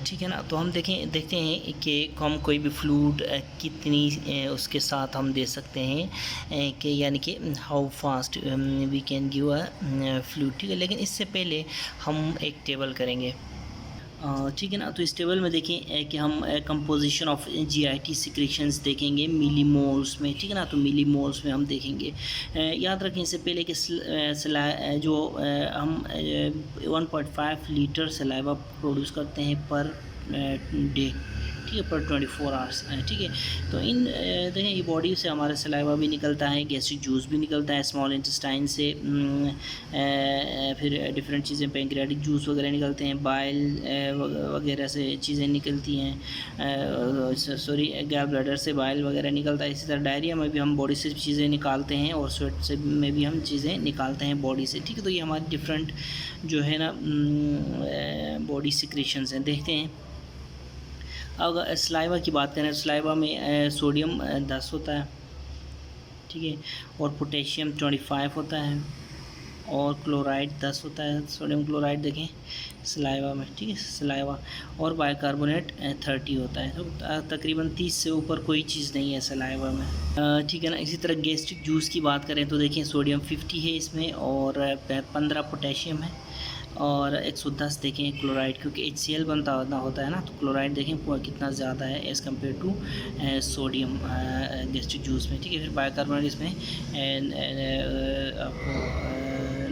ठीक है ना। तो हम देखते हैं कि हम कोई भी फ्लूइड कितनी उसके साथ हम दे सकते हैं कि यानी कि how fast we can give a fluid, ठीक है। लेकिन इससे पहले हम एक टेबल करेंगे, ठीक है ना। तो इस टेबल में देखें कि हम कंपोजिशन ऑफ जीआईटी सिक्रेशंस देखेंगे मिलीमोल्स में, ठीक है ना। तो मिलीमोल्स में हम देखेंगे, याद रखें इससे पहले कि हम 1.5 लीटर सलाइवा प्रोड्यूस करते हैं पर डे, ठीक है, पर 24 आवर्स, ठीक है। तो इन देखें ये बॉडी से हमारा सलाइवा भी निकलता है, गैस्ट्रिक जूस भी निकलता है, स्मॉल इंटेस्टाइन से फिर डिफरेंट चीज़ें पैंक्रियाटिक जूस वगैरह निकलते हैं, बाइल वगैरह से चीज़ें निकलती हैं, सॉरी गैल ब्लैडर से बाइल वगैरह निकलता है। इसी तरह डायरिया में भी हम बॉडी से चीज़ें निकालते हैं और स्वेट से में भी हम चीज़ें निकालते हैं बॉडी से, ठीक है। तो ये हमारी डिफरेंट जो है ना बॉडी सिक्रेशंस हैं। देखते हैं अगर सलाइवा की बात करें, सलाइवा में सोडियम 10 होता है, ठीक है, और पोटेशियम 25 होता है, और क्लोराइड 10 होता है, सोडियम क्लोराइड देखें सलाइवा में, ठीक है, सलाइवा, और बाइकार्बोनेट 30 होता है। तो तकरीबन 30 से ऊपर कोई चीज़ नहीं है सलाइवा में, ठीक है ना। इसी तरह गैस्ट्रिक जूस की बात करें तो देखें सोडियम 50 है इसमें, और 15 पोटेशियम है, और 110 देखें क्लोराइड, क्योंकि HCl बनता होता है ना, तो क्लोराइड देखें कितना ज़्यादा है as compare to sodium gastric juice में, ठीक है। फिर बाइकार्बोनेट इसमें आपको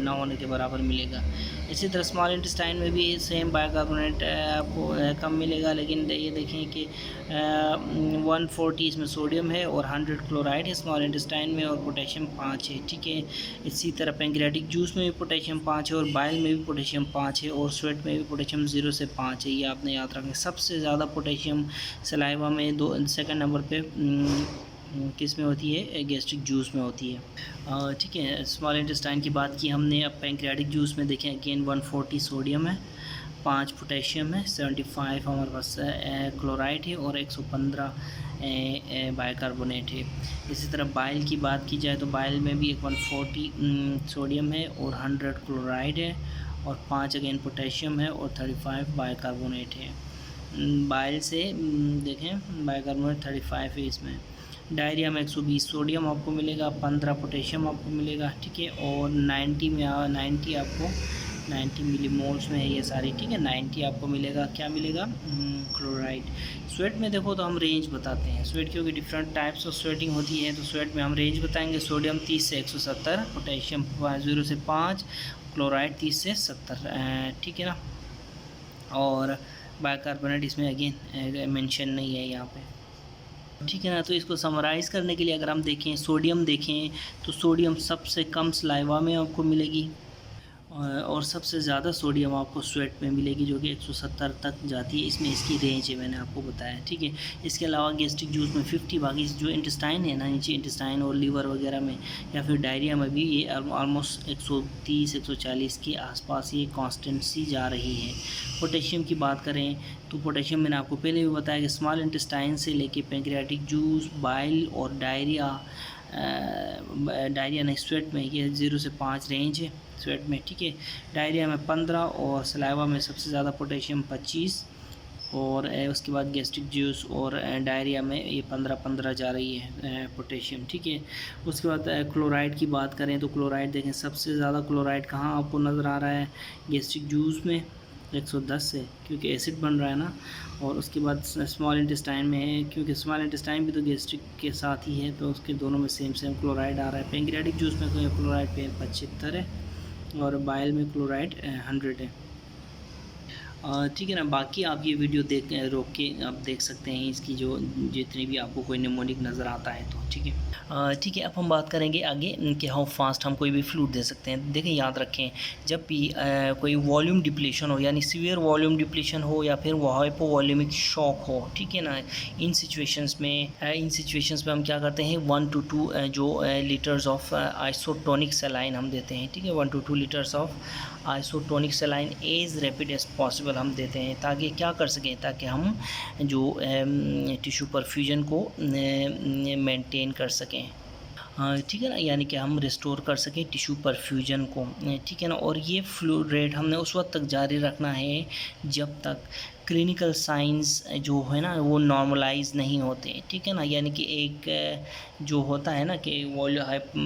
9 होने के बराबर मिलेगा। इसी तरह स्मॉल इंटेस्टाइन में भी सेम बाइकार्बोनेट आपको कम मिलेगा, लेकिन ये देखें कि 140 इसमें सोडियम है और 100 क्लोराइड है स्मॉल इंटेस्टाइन में, और पोटेशियम 5 है, ठीक है। इसी तरह पैंक्रियाटिक जूस में भी पोटेशियम 5 है, और बाइल में भी पोटेशियम 5 है, और स्वेट में भी पोटेशियम 0 से 5 है। ये आपने याद रखना। सबसे ज़्यादा पोटेशियम सलाइवा में सेकंड नंबर पे किस में होती है, गैस्ट्रिक जूस में होती है, ठीक है। स्मॉल इंटेस्टाइन की बात की हमने। अब पैंक्रियाटिक जूस में देखें अगेन 140 सोडियम है, 5 पोटेशियम है, 75 हमारे पास क्लोराइड है, और 115 बाइकार्बोनेट है। इसी तरह बाइल की बात की जाए तो बाइल में भी 140 सोडियम है और 100 क्लोराइड है, और 5 अगेन पोटेशियम है, और 35 बाइकार्बोनेट है। बाइल से देखें बाइकार्बोनेट 35 है इसमें। डायरिया में 120 सोडियम आपको मिलेगा, 15 पोटेशियम आपको मिलेगा, ठीक है, और 90 आपको 90 मिलीमोल्स में है ये सारी, ठीक है। 90 आपको मिलेगा, क्या मिलेगा, क्लोराइड। स्वेट में देखो तो हम रेंज बताते हैं, स्वेट क्योंकि डिफरेंट टाइप्स ऑफ स्वेटिंग होती है, तो स्वेट में हम रेंज बताएंगे। सोडियम 30 से 170, पोटेशियम 0 से 5, क्लोराइड 30 से 70, ठीक है ना। और बाइकार्बोनेट इसमें अगेन मेंशन नहीं है यहाँ पे, ठीक है ना। तो इसको समराइज़ करने के लिए अगर हम देखें सोडियम देखें तो सोडियम सबसे कम सलाइवा में आपको मिलेगी, और सबसे ज़्यादा सोडियम आपको स्वेट में मिलेगी जो कि 170 तक जाती है। इसमें इसकी रेंज है, मैंने आपको बताया, ठीक है। इसके अलावा गैस्ट्रिक जूस में 50, बाकी जो इंटेस्टाइन है ना, नीचे इंटेस्टाइन और लीवर वगैरह में या फिर डायरिया में भी ये ऑलमोस्ट 130-140 के आसपास ये कॉन्स्टेंसी जा रही है। पोटेशियम की बात करें तो पोटेशियम मैंने आपको पहले भी बताया कि स्मॉल इंटेस्टाइन से लेके पैंक्रियाटिक जूस, बाइल और डायरिया नहीं, स्वेट में ये 0 से 5 रेंज है स्वेट में, ठीक है। डायरिया में 15, और सलाइवा में सबसे ज़्यादा पोटेशियम 25, और उसके बाद गैस्ट्रिक जूस और डायरिया में ये 15 जा रही है पोटेशियम, ठीक है। उसके बाद क्लोराइड की बात करें तो क्लोराइड देखें सबसे ज़्यादा क्लोराइड कहाँ आपको नज़र आ रहा है, गैस्ट्रिक जूस में 110 है क्योंकि एसिड बन रहा है ना, और उसके बाद स्मॉल इंटेस्टाइन में है क्योंकि स्मॉल इंटेस्टाइन भी तो गैस्ट्रिक के साथ ही है, तो उसके दोनों में सेम क्लोराइड आ रहा है। पैंक्रियाटिक जूस में तो क्लोराइड 75 है, और बाइल में क्लोराइड 100 है, ठीक है ना। बाकी आप ये वीडियो रोक के आप देख सकते हैं इसकी जो जितनी भी आपको कोई निमोनिक नज़र आता है तो, ठीक है। ठीक है, अब हम बात करेंगे आगे कि हाउ फास्ट हम कोई भी फ्लूइड दे सकते हैं। देखें याद रखें, जब भी कोई वॉल्यूम डिप्लीशन हो, यानी सीवियर वॉल्यूम डिप्लीशन हो या फिर हाइपोवॉल्यूमिक शॉक हो, ठीक है ना, इन सिचुएशंस में हम क्या करते हैं 1 to 2 जो लीटर्स ऑफ आइसोटोनिक सलाइन हम देते हैं, ठीक है। 1 to 2 litres of isotonic saline as rapid as possible हम देते हैं, ताकि क्या कर सकें, ताकि हम जो टिश्यू परफ्यूजन को मेंटेन कर सकें, ठीक है ना, यानी कि हम रिस्टोर कर सकें टिश्यू परफ्यूजन को, ठीक है ना। और ये फ्लो रेट हमने उस वक्त तक जारी रखना है जब तक क्लिनिकल साइंस जो है ना वो नॉर्मलाइज नहीं होते, ठीक है ना। यानी कि एक जो होता है ना कि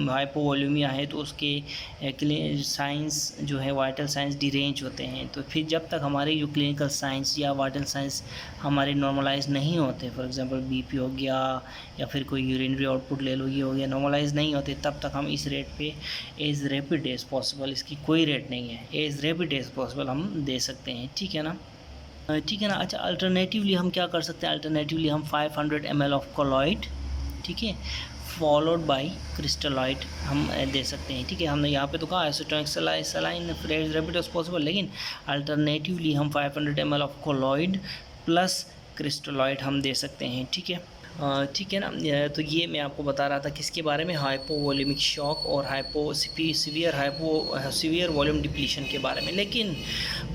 हाइपोवॉल्यूमिया है तो उसके साइंस जो है वाइटल साइंस डिरेंज होते हैं। तो फिर जब तक हमारे जो क्लिनिकल साइंस या वाइटल साइंस हमारे नॉर्मलाइज नहीं होते, फॉर एग्जांपल बीपी हो गया या फिर कोई यूरिनरी आउटपुट ले लो, ये हो गया, नॉर्मलाइज नहीं होते, तब तक हम इस रेट पे एज रैपिड एज पॉसिबल, इसकी कोई रेट नहीं है, एज रैपिड एज पॉसिबल हम दे सकते हैं, ठीक है ना। ठीक है ना। अच्छा, अल्टरनेटिवली हम क्या कर सकते हैं, अल्टरनेटिवली हम 500 ml ऑफ कोलॉइड, ठीक है, फॉलोड बाय क्रिस्टलॉइड हम दे सकते हैं, ठीक है। हमने यहाँ पे तो कहा isotonic saline as rapid as possible, लेकिन अल्टरनेटिवली हम 500 ml of colloid plus crystalloid हम दे सकते हैं, ठीक है। ठीक है ना। तो ये मैं आपको बता रहा था किसके बारे में, हाइपोवॉल्यूमिक शॉक और सीवियर वॉल्यूम डिप्लीशन के बारे में। लेकिन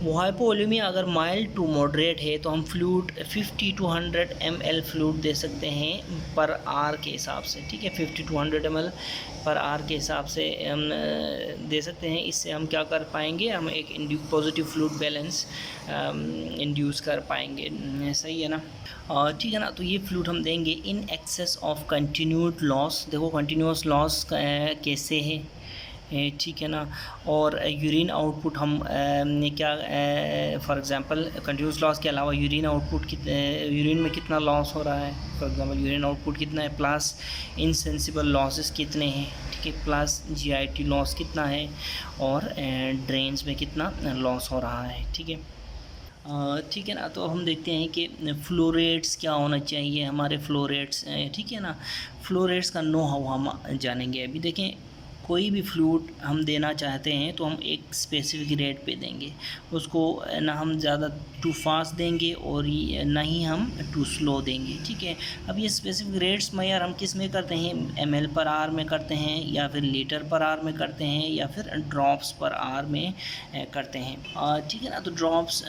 वो हाइपोवॉल्यूमिया अगर माइल्ड टू मॉडरेट है तो हम फ्लूइड 50 to 100 ml फ्लूइड दे सकते हैं पर आर के हिसाब से, ठीक है, 50 to 100 ml पर आर के हिसाब से हम दे सकते हैं। इससे हम क्या कर पाएंगे, हम एक पॉजिटिव फ्लूइड बैलेंस इंड्यूस कर पाएंगे, सही है ना। ठीक है ना। तो ये फ्लूइड हम देंगे in excess of continued loss. देखो कंटिन्यूस लॉस कैसे है, ठीक है ना। और यूरिन आउटपुट हम क्या, फॉर एग्जांपल कंटिन्यूस लॉस के अलावा यूरिन आउटपुट यूरिन में कितना लॉस हो रहा है, फॉर एग्जांपल यूरिन आउटपुट कितना है, प्लस इनसेंसिबल लॉसेस कितने हैं, ठीक है, प्लस जीआईटी लॉस कितना है, और ड्रेन्स में कितना लॉस हो रहा है, ठीक है। ठीक है ना। तो हम देखते हैं कि फ्लो रेट्स क्या होना चाहिए, हमारे फ्लो रेट्स, ठीक है ना। फ्लो रेट्स का नो हाउ हम जानेंगे। अभी देखें, कोई भी फ्लूइड हम देना चाहते हैं तो हम एक स्पेसिफिक रेट पे देंगे उसको, ना हम ज़्यादा टू फास्ट देंगे और ना ही हम टू स्लो देंगे, ठीक है। अब ये स्पेसिफिक रेट्स मैयर हम किस में करते हैं, ml पर आर में करते हैं, या फिर लीटर पर आर में करते हैं, या फिर ड्रॉप्स पर आर में करते हैं, ठीक है ना। तो ड्रॉप्स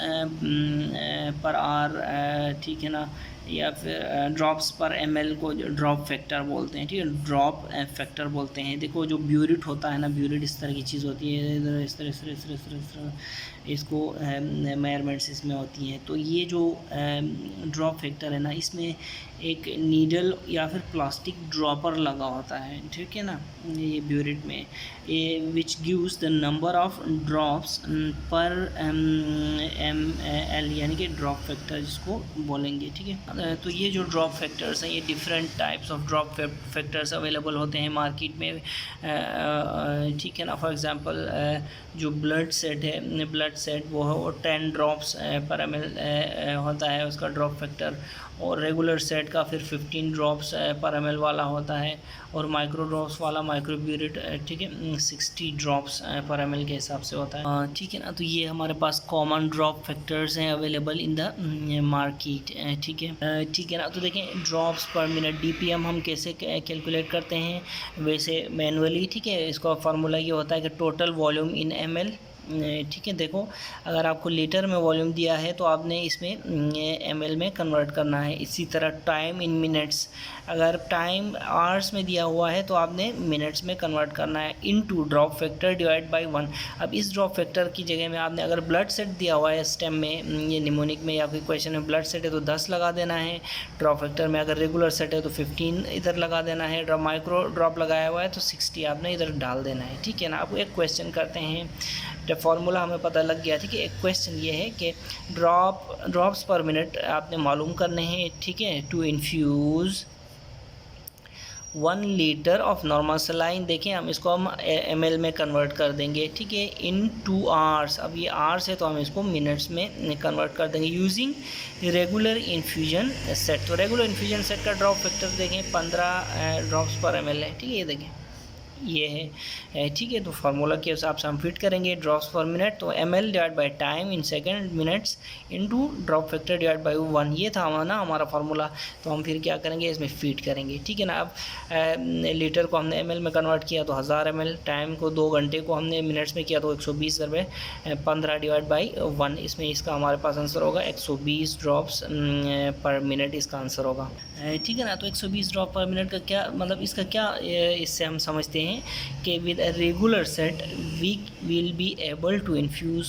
पर आर, ठीक है ना, या फिर ड्रॉप्स पर ml को ड्रॉप फैक्टर बोलते हैं, ठीक है, ड्रॉप फैक्टर बोलते हैं। देखो जो ब्यूरिट होता है ना, ब्यूरिट इस तरह की चीज़ होती है, इस तरह इसको मेजरमेंट्स इसमें होती हैं। तो ये जो ड्रॉप फैक्टर है ना, इसमें एक नीडल या फिर प्लास्टिक ड्रॉपर लगा होता है, ठीक है ना, ये ब्यूरिट में, ये which gives the number of drops पर ml, यानी कि ड्रॉप फैक्टर जिसको बोलेंगे, ठीक है। तो ये जो ड्रॉप फैक्टर्स हैं, ये different types of drop factors available होते हैं मार्केट में, ठीक है ना। फॉर एग्जांपल जो ब्लड सेट है, ब्लड सेट वो है वो 10 ड्रॉप्स पर ml होता है उसका ड्रॉप फैक्टर, और रेगुलर सेट का फिर 15 ड्रॉप्स पर ml वाला होता है, और माइक्रो ड्रॉप्स वाला माइक्रो ब्यूरिट, ठीक है, 60 ड्रॉप्स पर ml के हिसाब से होता है, ठीक है ना। तो ये हमारे पास कॉमन ड्रॉप फैक्टर्स हैं अवेलेबल इन द मार्केट, ठीक है, ठीक है ना। तो देखें ड्रॉप्स पर मिनट DPM हम कैसे कैलकुलेट करते हैं, वैसे मैनुअली, ठीक है। इसका फार्मूला ये होता है कि टोटल वॉल्यूम इन ml, ठीक है। देखो अगर आपको लीटर में वॉल्यूम दिया है तो आपने इसमें ml में कन्वर्ट करना है। इसी तरह टाइम इन मिनट्स, अगर टाइम आवर्स में दिया हुआ है तो आपने मिनट्स में कन्वर्ट करना है, into drop factor divide by 1। अब इस ड्रॉप फैक्टर की जगह में आपने अगर ब्लड सेट दिया हुआ है स्टेम में, ये निमोनिक में या फिर क्वेश्चन में ब्लड सेट है तो 10 लगा देना है, ड्रॉप फैक्टर में अगर रेगुलर सेट है तो 15 इधर लगा देना है, माइक्रो ड्रॉप लगाया हुआ है तो 60 आपने इधर डाल देना है, ठीक है ना। आपको एक क्वेश्चन करते हैं, जब फार्मूला हमें पता लग गया, ठीक है। एक क्वेश्चन ये है कि ड्रॉप्स पर मिनट आपने मालूम करने हैं, ठीक है, to infuse 1 litre of normal saline. देखें हम इसको हम ml में कन्वर्ट कर देंगे, ठीक है, इन 2 आवर्स। अब ये आवर्स है तो हम इसको मिनट्स में कन्वर्ट कर देंगे यूजिंग रेगुलर इन्फ्यूजन सेट। तो रेगुलर इन्फ्यूजन सेट का ड्रॉप फैक्टर देखें 15 ड्रॉप्स पर ml है, ठीक है, ये देखें ये है, ठीक है। तो फार्मूला के हिसाब से हम फिट करेंगे ड्रॉप्स पर मिनट, तो ml divide by time in second minutes into drop factor divide by 1, ये था ना हमारा फार्मूला। तो हम फिर क्या करेंगे, इसमें फिट करेंगे, ठीक है ना। अब लीटर को हमने ml में कन्वर्ट किया तो 1000 ml, टाइम को 2 घंटे को हमने मिनट्स में किया तो 120 रुपये 15 डिवाइड बाई 1, इसमें इसका हमारे पास आंसर होगा 120 ड्रॉप्स पर मिनट, इसका आंसर होगा, ठीक है ना। तो 120 ड्रॉप पर मिनट का क्या मतलब, इसका क्या इससे हम समझते हैं कि with a regular set we will be able to infuse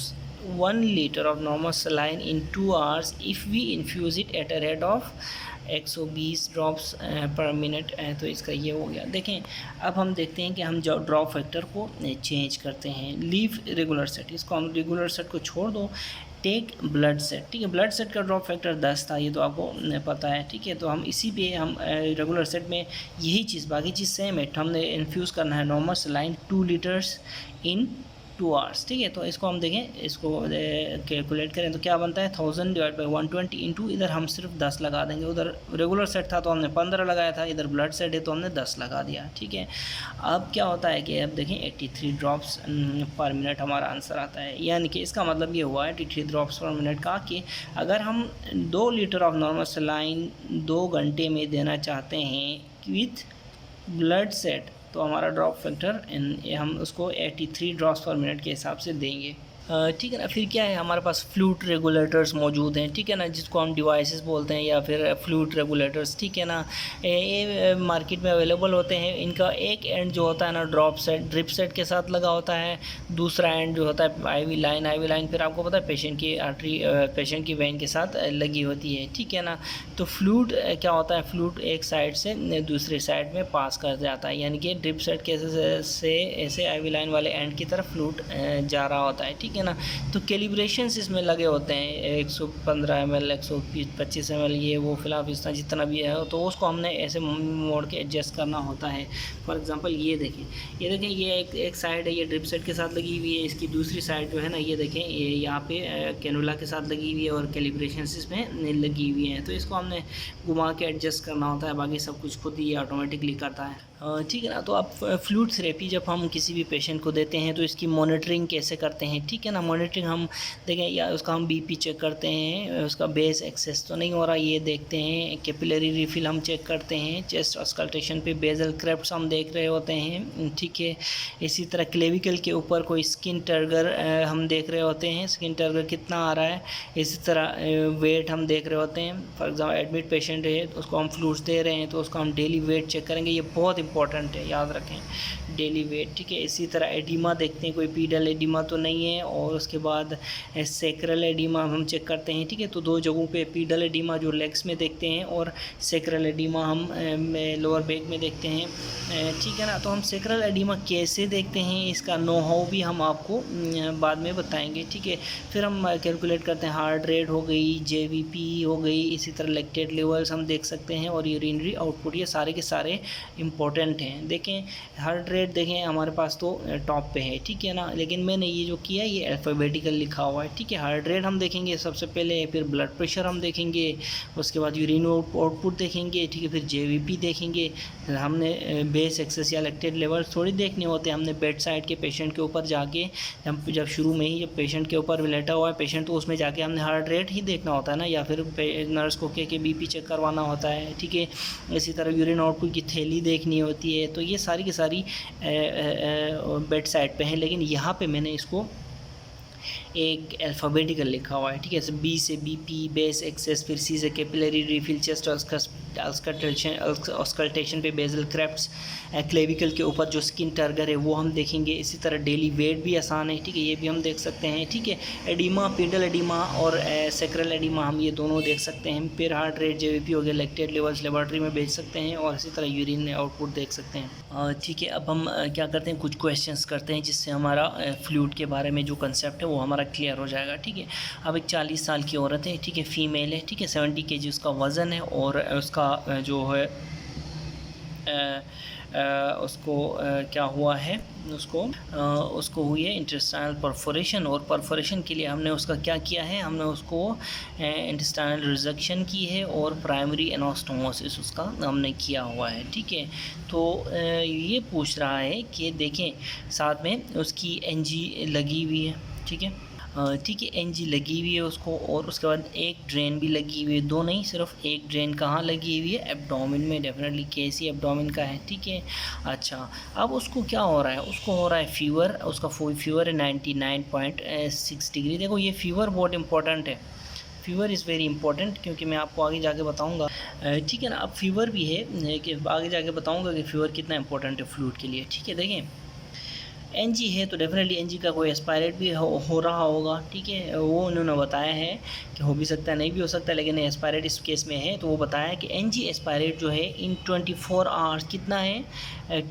1 liter of normal saline in 2 hours if we infuse it at a rate of 120 drops पर मिनट। तो इसका ये हो गया। देखें अब हम देखते हैं कि हम जो ड्रॉप फैक्टर को चेंज करते हैं। लीव रेगुलर सेट, इसको हम रेगुलर सेट को छोड़ दो, टेक ब्लड सेट। ठीक है, ब्लड सेट का ड्रॉप फैक्टर 10 था, ये तो आपको पता है। ठीक है, तो हम इसी पे हम रेगुलर सेट में यही चीज़, बाकी चीज़ सेम है। हमने इन्फ्यूज़ करना है नॉर्मल सलाइन 2 लीटर्स इन 2 आवर्स। ठीक है, तो इसको हम देखें, इसको कैलकुलेट करें तो क्या बनता है 1000 डिवाइड बाई 120 इंटू, इधर हम सिर्फ 10 लगा देंगे। उधर रेगुलर सेट था तो हमने 15 लगाया था, इधर ब्लड सेट है तो हमने 10 लगा दिया। ठीक है, अब क्या होता है कि अब देखें 83 ड्रॉप्स पर मिनट हमारा आंसर आता है। यानी कि इसका मतलब ये हुआ 83 ड्रॉप्स पर मिनट का कि अगर हम 2 लीटर ऑफ नॉर्मल सलाइन 2 घंटे में देना चाहते हैं विथ ब्लड सेट, तो हमारा ड्रॉप फैक्टर हम उसको 83 ड्रॉप्स पर मिनट के हिसाब से देंगे। ठीक है ना। फिर क्या है, हमारे पास फ्लूइड रेगुलेटर्स मौजूद हैं। ठीक है ना, जिसको हम डिवाइसेस बोलते हैं या फिर फ्लूइड रेगुलेटर्स। ठीक है ना, ये मार्केट में अवेलेबल होते हैं। इनका एक एंड जो होता है ना ड्रॉप सेट, ड्रिप सेट के साथ लगा होता है, दूसरा एंड जो होता है आईवी लाइन फिर आपको पता है पेशेंट की आर्टरी, पेशेंट की वेन के साथ लगी होती है। ठीक है ना, तो फ्लूइड क्या होता है, फ्लूइड एक साइड से दूसरी साइड में पास कर जाता है, यानी कि ड्रिप सेट के से ऐसे आईवी लाइन वाले एंड की तरफ फ्लूइड जा रहा होता है। ठीक है ना, तो कैलिब्रेशंस इसमें लगे होते हैं 115 ml 125 ml, ये वो फिलहाल इतना जितना भी है, तो उसको हमने ऐसे मोड़ के एडजस्ट करना होता है। फॉर एग्जांपल ये देखें ये एक साइड है, ये ड्रिप सेट के साथ लगी हुई है, इसकी दूसरी साइड जो है ना ये देखें ये यहाँ पे कैनुला के साथ लगी हुई है और कैलिब्रेशंस इसमें लगी हुई हैं, तो इसको हमने घुमा के एडजस्ट करना होता है। बाकी सब कुछ खुद ही ऑटोमेटिकली करता है। ठीक है ना, तो अब फ्लूइड थेरेपी जब हम किसी भी पेशेंट को देते हैं तो इसकी मॉनिटरिंग कैसे करते हैं। ठीक है ना, मॉनिटरिंग हम देखें या उसका हम बीपी चेक करते हैं, उसका बेस एक्सेस तो नहीं हो रहा ये देखते हैं, कैपिलरी रिफिल हम चेक करते हैं, चेस्ट ऑस्कल्टेशन पे बेजल क्रेप्ट्स हम देख रहे होते हैं। ठीक है, इसी तरह क्लेविकल के ऊपर कोई स्किन टर्गर हम देख रहे होते हैं, स्किन टर्गर कितना आ रहा है। इसी तरह वेट हम देख रहे होते हैं। फॉर एग्जाम्पल एडमिट पेशेंट है तो उसको हम फ्लूइड्स दे रहे हैं तो उसको हम डेली वेट चेक करेंगे, ये बहुत इंपॉर्टेंट है, याद रखें डेली वेट। ठीक है, इसी तरह एडिमा देखते हैं, कोई पीडल एडिमा तो नहीं है, और उसके बाद सेक्रल एडिमा हम चेक करते हैं। ठीक है, तो 2 जगहों पे पीडल एडिमा जो लेग्स में देखते हैं और सेक्रल एडिमा हम लोअर बैक में देखते हैं। ठीक है ना, तो हम सेक्रल एडिमा कैसे देखते हैं इसका नो हाउ भी हम आपको बाद में बताएंगे। ठीक है, फिर हम कैलकुलेट करते हैं हार्ट रेट हो गई, जेवीपी हो गई, इसी तरह लैक्टेट लेवल्स हम देख सकते हैं और यूरिनरी आउटपुट, ये सारे के सारे इंपॉर्टेंट हैं। देखें हार्ट रेट देखें हमारे पास तो टॉप पे है। ठीक है ना, लेकिन मैंने ये जो किया ये अल्फ़ाबेटिकल लिखा हुआ है। ठीक है, हार्ट रेट हम देखेंगे सबसे पहले, फिर ब्लड प्रेशर हम देखेंगे, उसके बाद यूरिन आउटपुट देखेंगे। ठीक है, फिर जेवीपी देखेंगे। हमने बेस एक्सेस या लैक्टेट लेवल थोड़ी देखने होते हैं, हमने बेड साइड के पेशेंट के ऊपर जाके जब शुरू में ही जब पेशेंट के ऊपर लेटा हुआ है पेशेंट, तो उसमें जाके हमने हार्ट रेट ही देखना होता है ना, या फिर नर्स को कह के बीपी चेक करवाना होता है। ठीक है, इसी तरह यूरिन आउटपुट की थैली देखनी होती है। तो ये सारी की सारी बेड साइड पे हैं, लेकिन यहाँ पे मैंने इसको एक अल्फ़ाबेटिकल लिखा हुआ है। ठीक है, बी से बीपी, बेस एक्सेस, फिर सी से कैपिलरी रिफिल, चेस्ट ऑस्कल्टेशन पे बेजल क्रेप्ट्स, क्लेविकल के ऊपर जो स्किन टर्गर है वो हम देखेंगे। इसी तरह डेली वेट भी आसान है। ठीक है, ये भी हम देख सकते हैं। ठीक है, एडिमा, पीडल एडिमा और सेक्रल एडिमा हम ये दोनों देख सकते हैं। फिर हार्ट रेट, जेवीपी हो गया, लैक्टेट लेवल्स लेबोरेटरी में भेज सकते हैं और इसी तरह यूरिन आउटपुट देख सकते हैं। ठीक है, अब हम क्या करते हैं, कुछ क्वेश्चंस करते हैं जिससे हमारा फ्लूइड के बारे में जो कंसेप्ट है वो हमारा क्लियर हो जाएगा। ठीक है, अब एक 40 साल की औरत है। ठीक है, फीमेल है। ठीक है, 70 kg उसका वज़न है और उसका जो है उसको क्या हुआ है, उसको हुई है इंटेस्टाइनल परफोरेशन, और परफोरेशन के लिए हमने उसका क्या किया है, हमने उसको इंटेस्टाइनल रिजेक्शन की है और प्राइमरी एनास्टोमोसिस उसका हमने किया हुआ है। ठीक है, तो ये पूछ रहा है कि देखें साथ में उसकी एनजी लगी हुई है। ठीक है, ठीक है, एनजी लगी हुई है उसको, और उसके बाद एक ड्रेन भी लगी हुई है, 2 नहीं सिर्फ एक ड्रेन कहाँ लगी हुई है, एब्डोमेन में, डेफिनेटली केसी एब्डोमेन का है। ठीक है, अच्छा अब उसको क्या हो रहा है, उसको हो रहा है फीवर, उसका फीवर है 99.6 डिग्री। देखो ये फीवर बहुत इंपॉर्टेंट है, फीवर इज़ वेरी इंपॉर्टेंट, क्योंकि मैं आपको आगे जाके बताऊंगा। ठीक है ना, अब फीवर भी है कि आगे जाके बताऊंगा कि फ़ीवर कितना इंपॉर्टेंट है फ्लूइड के लिए। ठीक है, देखें एनजी है तो डेफिनेटली एनजी का कोई एक्सपायरेट भी हो रहा होगा, ठीक है, वो उन्होंने बताया है कि हो भी सकता है नहीं भी हो सकता, लेकिन एक्सपायरेट इस केस में है। तो वो बताया कि एनजी एक्सपायरेट जो है इन 24 आवर्स कितना है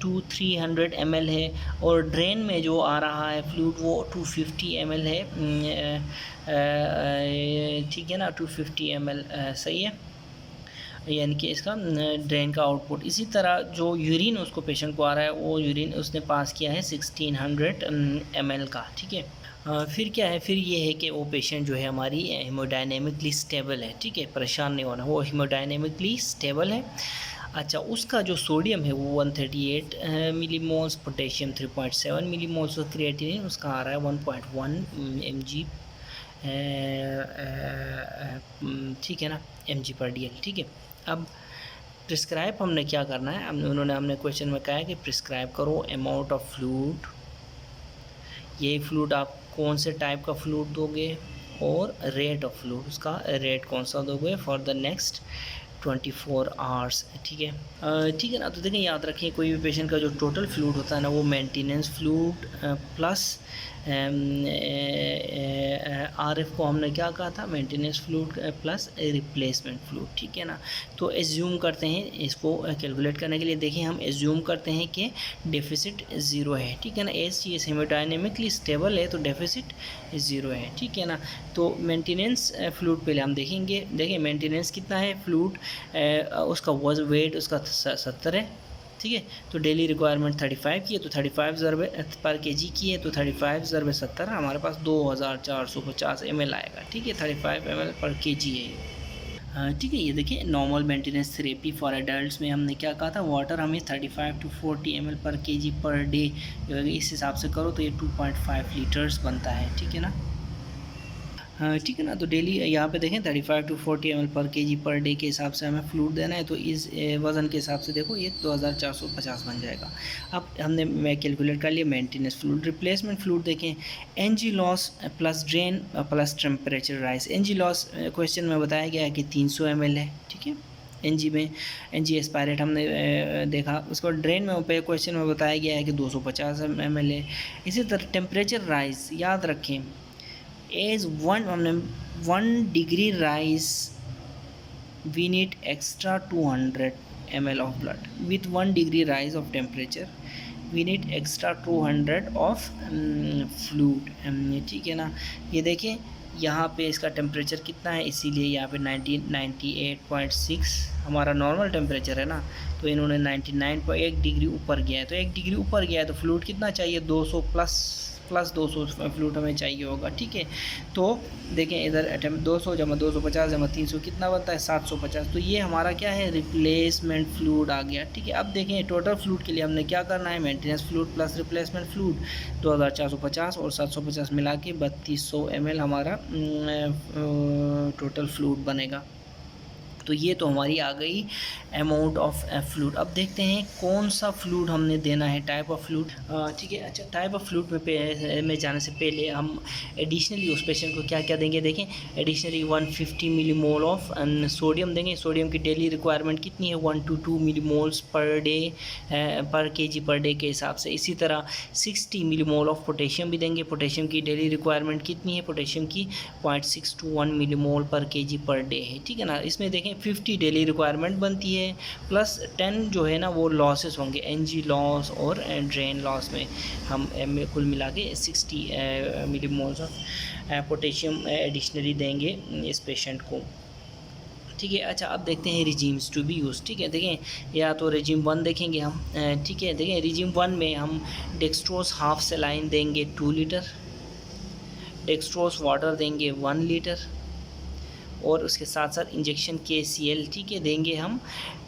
300 ml है, और ड्रेन में जो आ रहा है फ्लूइड वो 250 ml है, ठीक है ना, 250 ml सही है, यानी कि इसका ड्रेन का आउटपुट। इसी तरह जो यूरिन उसको पेशेंट को आ रहा है, वो यूरिन उसने पास किया है 1600 ml का, ठीक है। फिर क्या है, फिर ये है कि वो पेशेंट जो है हमारी हेमोडायनेमिकली स्टेबल है, ठीक है, परेशान नहीं होना, वो हेमोडायनेमिकली स्टेबल है। अच्छा, उसका जो सोडियम है वो 138 मिलीमोल्स, पोटेशियम 3.7 मिलीमोल्स, और क्रिएटिनिन उसका आ रहा है 1.1 mg, ठीक है ना, mg/dl, ठीक है। अब प्रिस्क्राइब हमने क्या करना है, हमने क्वेश्चन में कहा है कि प्रिस्क्राइब करो अमाउंट ऑफ फ्लूइड, ये फ्लूइड आप कौन से टाइप का फ्लूइड दोगे, और रेट ऑफ फ्लूइड, उसका रेट कौन सा दोगे फॉर द नेक्स्ट 24 आवर्स, ठीक है, ठीक है ना। तो देखें, याद रखें, कोई भी पेशेंट का जो टोटल फ्लूइड होता है ना, वो मेंटेनेंस फ्लूइड प्लस RF को हमने क्या कहा था, maintenance fluid plus replacement fluid, ठीक है ना। तो एज्यूम करते हैं इसको कैलकुलेट करने के लिए, देखें हम एज्यूम करते हैं कि डेफिसिट ज़ीरो है, ठीक है ना, एस हेमोडायनेमिकली स्टेबल है तो डेफिसिट ज़ीरो है, ठीक है ना। तो मेंटेनेंस फ्लूइड पहले हम देखेंगे, देखिए मेंटेनेंस कितना है फ्लूइड, उसका वेट उसका 70 है, ठीक है। तो डेली रिक्वायरमेंट 35 की है, तो 35 ज़रबे पर केजी की है, तो 35 ज़रबे 70 हमारे पास 2450 ml आएगा, ठीक है, 35 ml पर केजी है ये, ठीक है। ये देखिए normal maintenance therapy for adults में हमने क्या कहा था, वाटर हमें 35 to 40 ml पर केजी पर डे, इस हिसाब से करो तो ये 2.5 लीटर्स बनता है, ठीक है ना। ठीक है ना। तो डेली यहाँ पे देखें 35 to 40 ml पर केजी पर डे के हिसाब से हमें फ्लूइड देना है, तो इस वज़न के हिसाब से देखो ये 2450 बन जाएगा। अब हमने मैं कैलकुलेट कर लिया मेंटेनेंस फ्लूइड। रिप्लेसमेंट फ्लूइड देखें, NG loss plus drain plus temperature rise. NG loss question में बताया गया है कि 300 ml है, ठीक है, एनजी में, एनजी एक्सपायरेट हमने देखा। उसको ड्रेन में पे क्वेश्चन में बताया गया है कि 250 ml है। इसी तरह टेम्परेचर राइज, याद रखें as 1 degree rise we need extra 200 ml of blood. With 1 degree rise of temperature we need extra 200 of fluid, ठीक है ना। ये देखें यहाँ पे इसका टेम्परेचर कितना है, इसीलिए यहाँ पे 98.6 हमारा नॉर्मल टेम्परेचर है ना, तो इन्होंने 99.1 डिग्री ऊपर गया है, तो 1 डिग्री ऊपर गया है तो फ्लूइड कितना चाहिए, 200 प्लस 200 फ्लूइड हमें चाहिए होगा, ठीक है। तो देखें इधर 200 जमा 250 जमा 300 कितना बनता है 750, तो ये हमारा क्या है रिप्लेसमेंट फ्लूइड आ गया, ठीक है। अब देखें टोटल फ्लूइड के लिए हमने क्या करना है, maintenance fluid plus replacement fluid 2450 और 750 मिला के 3200 ml हमारा टोटल फ्लूइड बनेगा। तो ये तो हमारी आ गई अमाउंट ऑफ फ्लूइड। अब देखते हैं कौन सा फ्लूइड हमने देना है, टाइप ऑफ फ्लूइड, ठीक है। अच्छा, टाइप ऑफ फ्लूइड में जाने से पहले हम एडिशनली उस पेशेंट को क्या क्या देंगे, देखें एडिशनली 150 मिलीमोल ऑफ सोडियम देंगे। सोडियम की डेली रिक्वायरमेंट कितनी है 1 to 2 मिलीमोल्स पर डे पर केजी पर डे के हिसाब से। इसी तरह 60 मिलीमोल ऑफ पोटेशियम भी देंगे। पोटेशियम की डेली रिक्वायरमेंट कितनी है, पोटेशियम की 0.6 to 1 मिलीमोल पर केजी पर डे है, ठीक है ना। इसमें देखें 50 डेली रिक्वायरमेंट बनती है, प्लस 10 जो है ना वो लॉसेस होंगे, एनजी लॉस और ड्रेन लॉस में हम कुल मिला के 60 मिलीमोल्स ऑफ पोटेशियम एडिशनली देंगे इस पेशेंट को, ठीक है। अच्छा, अब देखते हैं रिजीम्स टू बी यूज़, ठीक है। देखें या तो रिजीम 1 देखेंगे हम, ठीक है। देखें रिजीम 1 में हम डेक्सट्रोस हाफ सेलाइन देंगे 2 लीटर, डेक्सट्रोस वाटर देंगे 1 लीटर, और उसके साथ साथ इंजेक्शन KCl, ठीक है, देंगे हम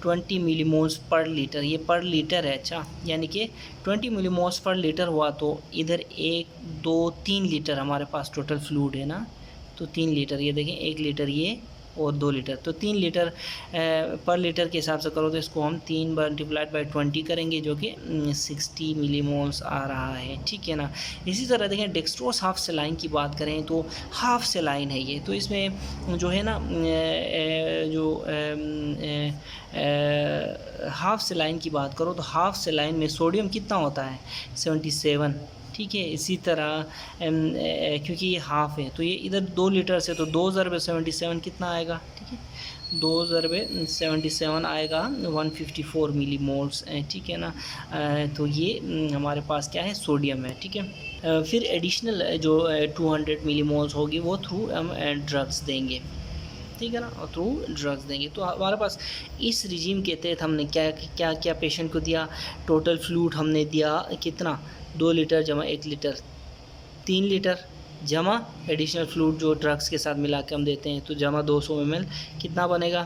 20 मिलीमोल्स पर लीटर, ये पर लीटर है, अच्छा, यानी कि 20 मिलीमोल्स पर लीटर हुआ तो इधर 1 2 3 लीटर हमारे पास टोटल फ्लूइड है ना, तो 3 लीटर, ये देखें 1 लीटर ये और 2 लीटर, तो 3 लीटर पर लीटर के हिसाब से करो तो इसको हम 3 मल्टीप्लाइड बाई 20 करेंगे जो कि 60 मिलीमोल्स आ रहा है, ठीक है ना। इसी तरह देखें डेक्सट्रोस हाफ सेलाइन की बात करें तो हाफ सेलाइन है ये, तो इसमें जो है ना जो हाफ सेलाइन की बात करो तो हाफ सेलाइन में सोडियम कितना होता है 77, ठीक है। इसी तरह क्योंकि ये हाफ़ है तो ये इधर 2 लीटर से, तो 2 ज़रबे 77 कितना आएगा, ठीक है, 2 ज़रबे 77 आएगा 154 मिली मोल्स, ठीक है ना। तो ये हमारे पास क्या है, सोडियम है, ठीक है। फिर एडिशनल जो 200 मिली मोल्स होगी वो थ्रू हम ड्रग्स देंगे, ठीक है ना, और थ्रू ड्रग्स देंगे। तो हमारे पास इस रिजीम के तहत हमने क्या क्या क्या पेशेंट को दिया, टोटल फ्लूइड हमने दिया कितना, 2 लीटर जमा 1 लीटर 3 लीटर, जमा एडिशनल फ्लूइड जो ड्रग्स के साथ मिला के हम देते हैं, तो जमा 200 ml कितना बनेगा,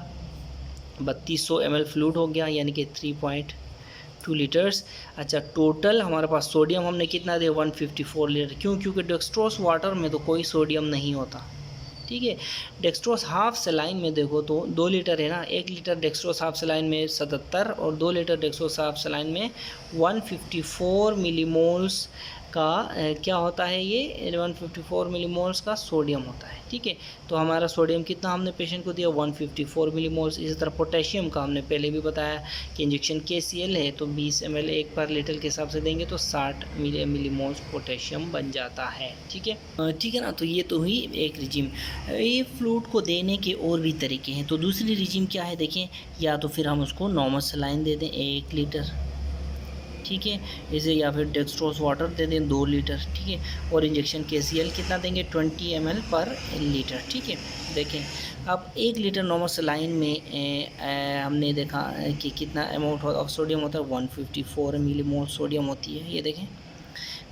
3200 ml फ्लूइड हो गया, यानी कि 3.2 लीटर्स। अच्छा, टोटल हमारे पास सोडियम हमने कितना दिया, 154 लीटर। क्यों, क्योंकि डेक्सट्रोस वाटर में तो कोई सोडियम नहीं होता, ठीक है। डेक्सट्रोस हाफ सेलाइन में देखो तो 2 लीटर है ना, 1 लीटर डेक्सट्रोस हाफ सेलाइन में 77 और 2 लीटर डेक्सट्रोस हाफ सेलाइन में 154 मिलीमोल्स का क्या होता है, ये 154 मिलीमोल्स का सोडियम होता है, ठीक है। तो हमारा सोडियम कितना हमने पेशेंट को दिया, 154 मिलीमोल्स। इसी तरह पोटेशियम का हमने पहले भी बताया कि इंजेक्शन KCl है तो 20 ml 1 पर लीटर के हिसाब से देंगे तो 60 मिलीमोल्स पोटेशियम बन जाता है, ठीक है, ठीक है ना। तो ये तो हुई एक रिजीम। ये फ्लूइड को देने के और भी तरीके हैं। तो दूसरी रिजीम क्या है देखें, या तो फिर हम उसको नॉर्मल सलाइन दे दें 1 लीटर, ठीक है, इसे, या फिर डेक्सट्रोस वाटर दे दें 2 लीटर, ठीक है, और इंजेक्शन KCl कितना देंगे, 20 ml पर लीटर, ठीक है। देखें अब 1 लीटर नॉर्मल सलाइन में हमने देखा कि कितना अमाउंट ऑफ सोडियम होता है, 154 मिलीमोल सोडियम होती है, ये देखें।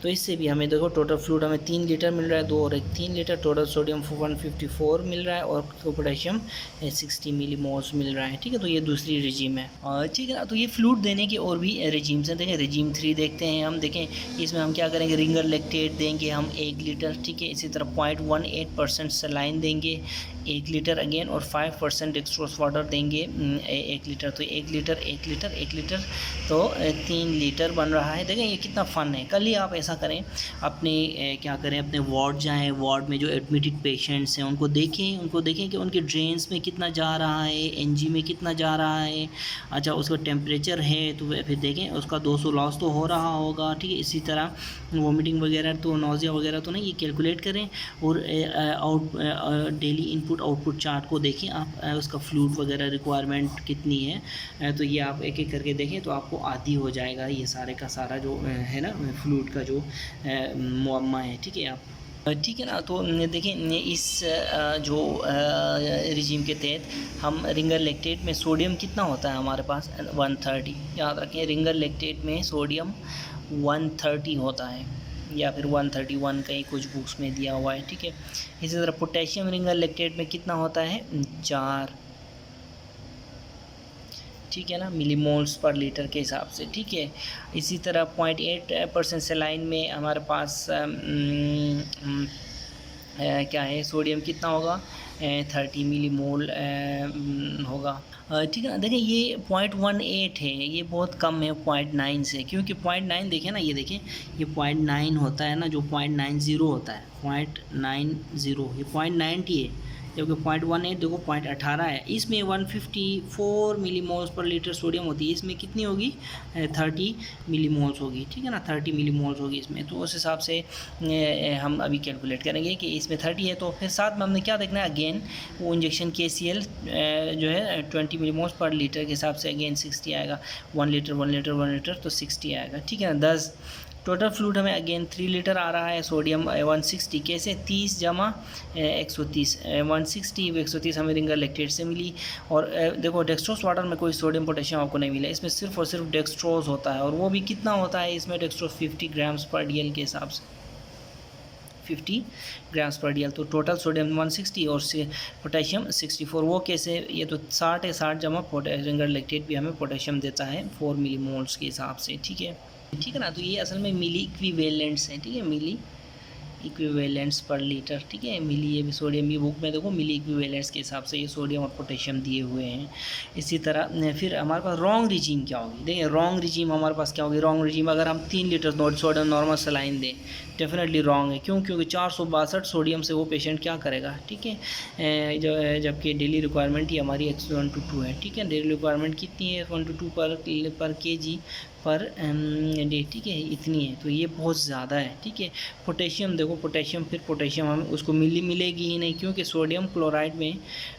तो इससे भी हमें देखो टोटल फ्लूइड हमें 3 लीटर मिल रहा है, 2 और 1 3 लीटर, टोटल सोडियम 154 मिल रहा है और पोटेशियम 60 मिलीमोल्स मिल रहा है, ठीक है। तो ये दूसरी रिजीम है, और ठीक है ना। तो ये फ्लूइड देने के और भी रिजीम्स हैं। देखें रिजीम 3 देखते हैं हम। देखें इसमें हम क्या करेंगे, रिंगर लैक्टेट देंगे हम 1 लीटर, ठीक है। इसी तरह 0.18% सलाइन देंगे 1 लीटर अगेन, और 5% डेक्सट्रोस वाटर देंगे 1 लीटर। तो 1 लीटर 1 लीटर 1 लीटर तो 3 लीटर बन रहा है। देखें ये कितना फ़न है। कल ही आप ऐसा करें, अपने क्या करें, अपने वार्ड जाएं, वार्ड में जो एडमिटेड पेशेंट्स हैं उनको देखें कि उनके ड्रेन्स में कितना जा रहा है, NG में कितना जा रहा है। अच्छा, उसका टेम्परेचर है तो फिर देखें उसका 200 लॉस तो हो रहा होगा, ठीक है। इसी तरह वॉमिटिंग वगैरह तो, नोज़िया वगैरह तो नहीं, ये कैलकुलेट करें। और डेली इनपुट आउटपुट चार्ट को देखें आप, उसका फ्लूइड वगैरह रिक्वायरमेंट कितनी है, तो ये आप एक एक करके देखें तो आपको आदी हो जाएगा ये सारे का सारा जो है ना फ्लूइड का जो मुअम्मा है, ठीक है आप, ठीक है ना। तो देखें इस जो रिजीम के तहत हम रिंगर लैक्टेट में सोडियम कितना होता है हमारे पास, 130, याद रखें रिंगर लैक्टेट में सोडियम 130 होता है, या फिर 131 कहीं कुछ बुक्स में दिया हुआ है, ठीक है। इसी तरह पोटेशियम रिंगर लैक्टेट में कितना होता है, 4, ठीक है ना, मिलीमोल्स पर लीटर के हिसाब से, ठीक है। इसी तरह 0.8% सलाइन में हमारे पास क्या है, सोडियम कितना होगा, 30 मिलीमोल होगा, ठीक है ना। देखिए ये 0.18 है, ये बहुत कम है 0.9 से, क्योंकि 0.9 देखें ना, ये देखें ये 0.9 होता है ना, जो 0.90 होता है 0.90, ये 0.90 है, जबकि 0.18 देखो 0.18 है। इसमें 154 मिलीमोल्स पर लीटर सोडियम होती है, इसमें कितनी होगी, 30 मिलीमोल्स होगी, ठीक है ना, 30 मिलीमोल्स होगी इसमें। तो उस हिसाब से हम अभी कैलकुलेट करेंगे कि इसमें 30 है। तो फिर साथ में हमने क्या देखना है, अगेन वो इंजेक्शन KCl जो है 20 मिलीमोल्स पर लीटर के हिसाब से अगेन 60 आएगा, 1 लीटर तो 60 आएगा, ठीक है ना। 10 टोटल फ्लूइड हमें अगेन 3 लीटर आ रहा है, सोडियम 160, कैसे 30 जमा 130, 160 130 हमें रिंगर लैक्टेट से मिली। और देखो डेक्सट्रोस वाटर में कोई सोडियम पोटेशियम आपको नहीं मिला, इसमें सिर्फ और सिर्फ डेक्सट्रोस होता है, और वो भी कितना होता है इसमें, डेक्सट्रोस 50 ग्राम्स पर DL के हिसाब से, 50 ग्राम्स पर DL। तो टोटल सोडियम 160 और पोटेशियम 64, वो कैसे, ये तो 60 है, 60 जमा रिंगर लैक्टेट भी हमें पोटेशियम देता है 4 मिलीमोल्स के हिसाब से, ठीक है, ठीक है ना। तो ये असल में मिली इक्विवेलेंट्स हैं, ठीक है, मिली इक्विवेलेंट्स पर लीटर, ठीक है। मिली, ये भी सोडियम की बुक में देखो मिली इक्विवेलेंट्स के हिसाब से ये सोडियम और पोटेशियम दिए हुए हैं। इसी तरह फिर हमारे पास रॉन्ग रिजीम क्या होगी, देखिए रॉन्ग रिजीम हमारे पास क्या होगी। रॉन्ग रिजीम अगर हम 3 लीटर सोडियम नॉर्मल सलाइन दें, डेफिनेटली रॉन्ग है। क्यों? क्योंकि 462 सोडियम से वो पेशेंट क्या करेगा, ठीक है। जबकि डेली रिक्वायरमेंट ही हमारी 1 to 2 है, ठीक है। डेली रिक्वायरमेंट कितनी है, 1 to 2 पर kg पर डे, ठीक है, इतनी है। तो ये बहुत ज़्यादा है, ठीक है। पोटेशियम देखो, पोटेशियम फिर पोटेशियम हमें उसको मिलेगी ही नहीं, क्योंकि सोडियम क्लोराइड में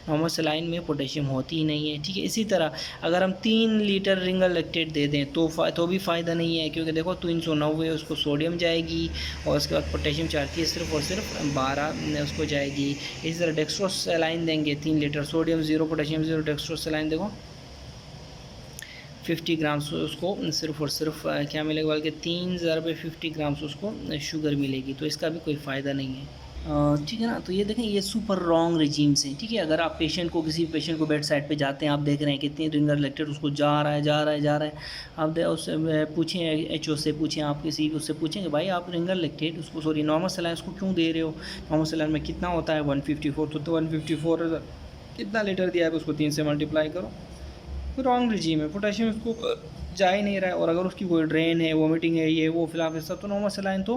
नॉर्मल सलाइन में पोटेशियम होती ही नहीं है, ठीक है। इसी तरह अगर हम 3 लीटर रिंगल लैक्टेट दे दें तो भी फ़ायदा नहीं है, क्योंकि देखो 390 उसको सोडियम जाएगी और उसके बाद पोटेशियम चाहती है सिर्फ और सिर्फ 12 उसको जाएगी। इसी तरह डेक्सट्रोस सलाइन देंगे 3 litre, sodium 0 potassium 0, dextrose saline देखो 50 ग्राम्स उसको सिर्फ और सिर्फ क्या मिलेगा, बल्कि 3050 ग्राम्स उसको शुगर मिलेगी। तो इसका भी कोई फ़ायदा नहीं है, ठीक है ना। तो ये देखें, ये सुपर रॉन्ग रिजीम्स हैं, ठीक है। अगर आप किसी पेशेंट को बेड साइड पे जाते हैं, आप देख रहे हैं कितनी रिंगर लैक्टेट उसको जा रहा है, आप उससे पूछें, एचओ से पूछें, आप किसी उससे पूछें कि भाई आप रिंगर लैक्टेट उसको नॉर्मल सलाइन उसको क्यों दे रहे हो, नॉर्मल सलाइन में कितना होता है 154, तो 154 कितना लीटर दिया है उसको 3 से मल्टीप्लाई करो। रॉन्ग रिजीम है, पोटेशियम उसको जा ही नहीं रहा है। और अगर उसकी कोई ड्रेन है, वोमिटिंग है, ये वो फिलहाल ऐसा, तो नॉर्मल सलाइन तो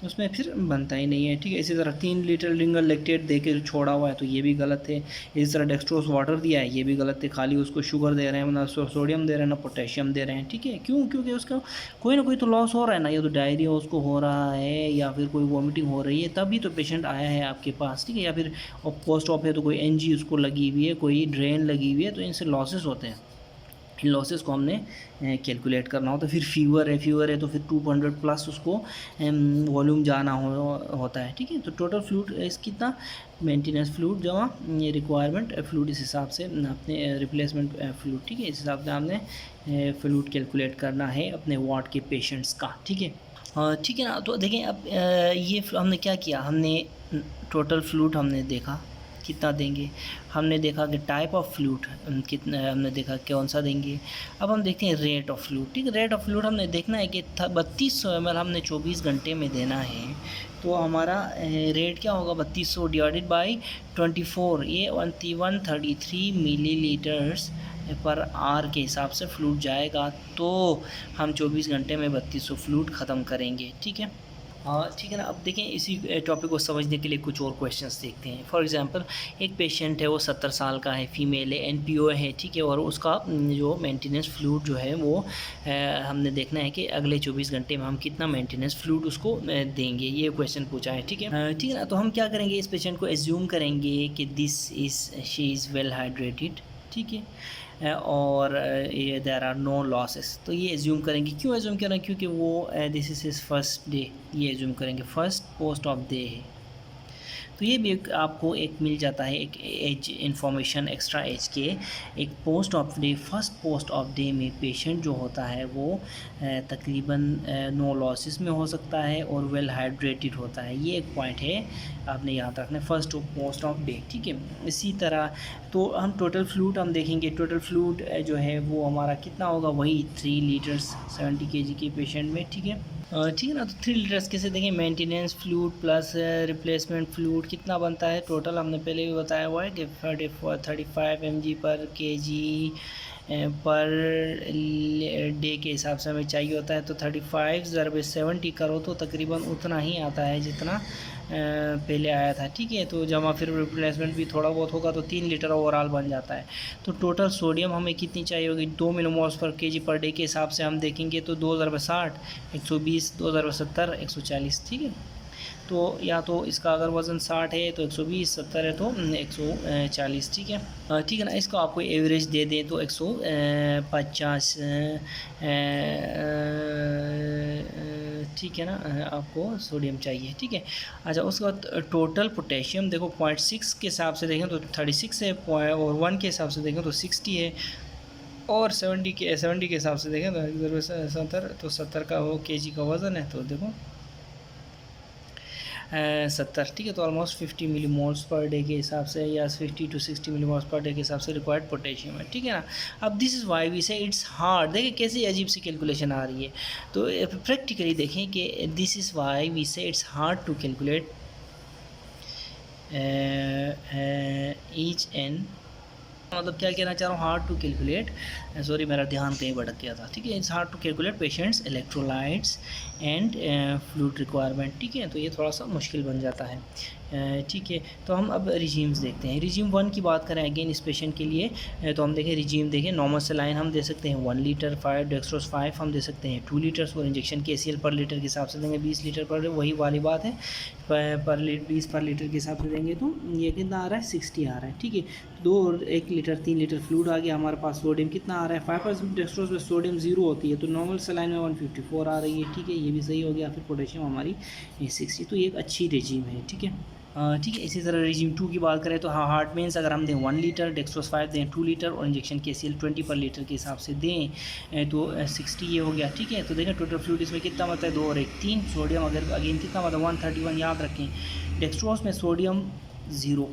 उसमें फिर बनता ही नहीं है, ठीक है। इसी तरह 3 लीटर रिंगल लैक्टेट दे के छोड़ा हुआ है, तो ये भी गलत है। इसी तरह डेक्सट्रोस वाटर दिया है, ये भी गलत है। खाली उसको शुगर दे रहे हैं, ना सोडियम दे रहे हैं, ना पोटेशियम दे रहे हैं, ठीक है। क्यों? क्योंकि उसका कोई ना कोई तो लॉस हो रहा है ना, या तो डायरिया उसको हो रहा है, या फिर कोई वॉमिटिंग हो रही है, तभी तो पेशेंट आया है आपके पास, ठीक है। या फिर पोस्ट ऑप है तो कोई एनजी उसको लगी हुई है, कोई ड्रेन लगी हुई है, तो इनसे लॉसेस होते हैं। इन लॉसेस को हमने कैलकुलेट करना होता है। फिर फीवर है तो फिर 200 प्लस उसको वॉल्यूम जाना होता है, ठीक है। तो टोटल फ्लूइड इस कितना मेंटेनेंस फ्लूइड जमा रिक्वायरमेंट फ्लूइड, इस हिसाब से अपने रिप्लेसमेंट फ्लूइड, ठीक है, इस हिसाब से हमने फ्लूइड कैलकुलेट करना है अपने वार्ड के पेशेंट्स का, ठीक है। ठीक है ना। तो देखें अब ये हमने क्या किया, हमने टोटल फ्लूइड हमने देखा कितना देंगे, हमने देखा कि टाइप ऑफ फ्लूइड कितना, हमने देखा कौन सा देंगे। अब हम देखते हैं रेट ऑफ फ्लूइड, ठीक है। रेट ऑफ फ्लूइड हमने देखना है कि 3200 ml हमने 24 घंटे में देना है, तो हमारा रेट क्या होगा, 3200 डिवाइडेड बाई 24, ये 133 मिलीलीटर्स पर आवर के हिसाब से फ्लूइड जाएगा। तो हम 24 घंटे में 3200 फ्लूइड ख़त्म करेंगे, ठीक है। ठीक है ना। अब देखें, इसी टॉपिक को समझने के लिए कुछ और क्वेश्चंस देखते हैं। फॉर एग्जांपल एक पेशेंट है, वो 70 साल का है, फीमेल है, एनपीओ है, ठीक है। और उसका जो मेंटेनेंस फ्लूइड जो है वो हमने देखना है कि अगले 24 घंटे में हम कितना मेंटेनेंस फ्लूइड उसको देंगे, ये क्वेश्चन पूछा है, ठीक है। ठीक है ना। तो हम क्या करेंगे, इस पेशेंट को एज्यूम करेंगे कि शी इज़ वेल हाइड्रेटेड, ठीक है, और ये देयर आर नो लॉसेस। तो ये एज्यूम करेंगे, क्यों एज्यूम करें, क्योंकि वो this is his first day, ये एज्यूम करेंगे फर्स्ट पोस्ट ऑफ डे है। तो ये भी आपको एक मिल जाता है, एक एज इन्फॉर्मेशन एक्स्ट्रा एज के, एक post of day, first post of day में पेशेंट जो होता है वो तकरीबन नो लॉसेस में हो सकता है और वेल हाइड्रेटेड होता है। ये एक पॉइंट है, आपने याद रखना है, फर्स्ट पोस्ट ऑफ डे, ठीक है। इसी तरह तो हम टोटल फ्लूइड हम देखेंगे, टोटल फ्लूइड जो है वो हमारा कितना होगा, वही 3 लीटर्स 70 kg के पेशेंट में, ठीक है। ठीक है ना। तो 3 लीटर्स कैसे देखें, maintenance fluid plus replacement fluid कितना बनता है टोटल, हमने पहले भी बताया हुआ है कि 35 mg पर kg पर डे के हिसाब से हमें चाहिए होता है। तो 35 × 70 करो तो तकरीबन उतना ही आता है जितना पहले आया था, ठीक है। तो जमा फिर रिप्लेसमेंट भी थोड़ा बहुत होगा तो 3 लीटर ओवरऑल बन जाता है। तो टोटल सोडियम हमें कितनी चाहिए होगी, 2 मिलीमोल्स पर केजी पर डे के हिसाब से हम देखेंगे तो 2060, 120, 2070, 140, ठीक है। तो या तो इसका अगर वज़न 60 है तो 120, 70 है तो 140, ठीक है। ठीक है ना। इसको आपको एवरेज दे दें तो 150, ठीक है ना, आपको सोडियम चाहिए, ठीक है। अच्छा, उसके बाद टोटल पोटेशियम देखो 0.6 के हिसाब से देखें तो 36 है, और 1 के हिसाब से देखें तो 60 है, और 70 के हिसाब से देखें तो 70, तो 70 का वो केजी का वज़न है। तो देखो 70, ठीक है। तो ऑलमोस्ट 50 मिलीमोल्स पर डे के हिसाब से या 50 to 60 मिलीमोल्स पर डे के हिसाब से रिक्वायर्ड पोटेशियम है, ठीक है ना। अब this is why we say it's hard. देखिए कैसी अजीब सी कैलकुलेशन आ रही है। तो प्रैक्टिकली देखें कि this is why we say it's hard to calculate each and, मतलब क्या कहना चाह रहा हूँ, हार्ड टू कैलकुलेट, सॉरी मेरा ध्यान कहीं भटक गया था, ठीक है। It's hard to calculate patients electrolytes and fluid requirement, ठीक है। तो ये थोड़ा सा मुश्किल बन जाता है, ठीक है। तो हम अब रिजीम्स देखते हैं। रिजीम 1 की बात करें अगेन इस पेशेंट के लिए, तो हम देखें रिजीम देखें, नॉर्मल सलाइन हम दे सकते हैं 1 लीटर, 5 डेक्सट्रोज 5 हम दे सकते हैं 2 लीटर्स, और इंजेक्शन KCL पर लीटर के हिसाब से देंगे 20 लीटर पर, वही वाली बात है, पर 20 पर लीटर के हिसाब से देंगे तो ये कितना आ रहा है, 60 आ रहा है, ठीक है। 2 और 1 लीटर 3 लीटर फ्लूइड आ गया हमारे पास। सोडियम कितना आ रहा है, 5% डेक्सट्रोज में सोडियम 0 होती है, तो नॉर्मल सलाइन में 154 आ रही है, ठीक है। ये भी सही हो गया। फिर पोटेशियम हमारी 60, तो ये एक अच्छी रेजीम है, ठीक है। ठीक है। इसी तरह रिजीम 2 की बात करें तो हार्ट मीन्स अगर हम दें 1 लीटर, डेक्सट्रोज 5 दें 2 लीटर, और इंजेक्शन KCL 20 पर लीटर के हिसाब से दें तो 60 ये हो गया, ठीक है। तो देखें टोटल फ्लूइड इसमें कितना मतलब है, 2 और 1 3। सोडियम अगर अगेन कितना मतलब 131 याद रखें। डेक्सट्रोज में सोडियम 0,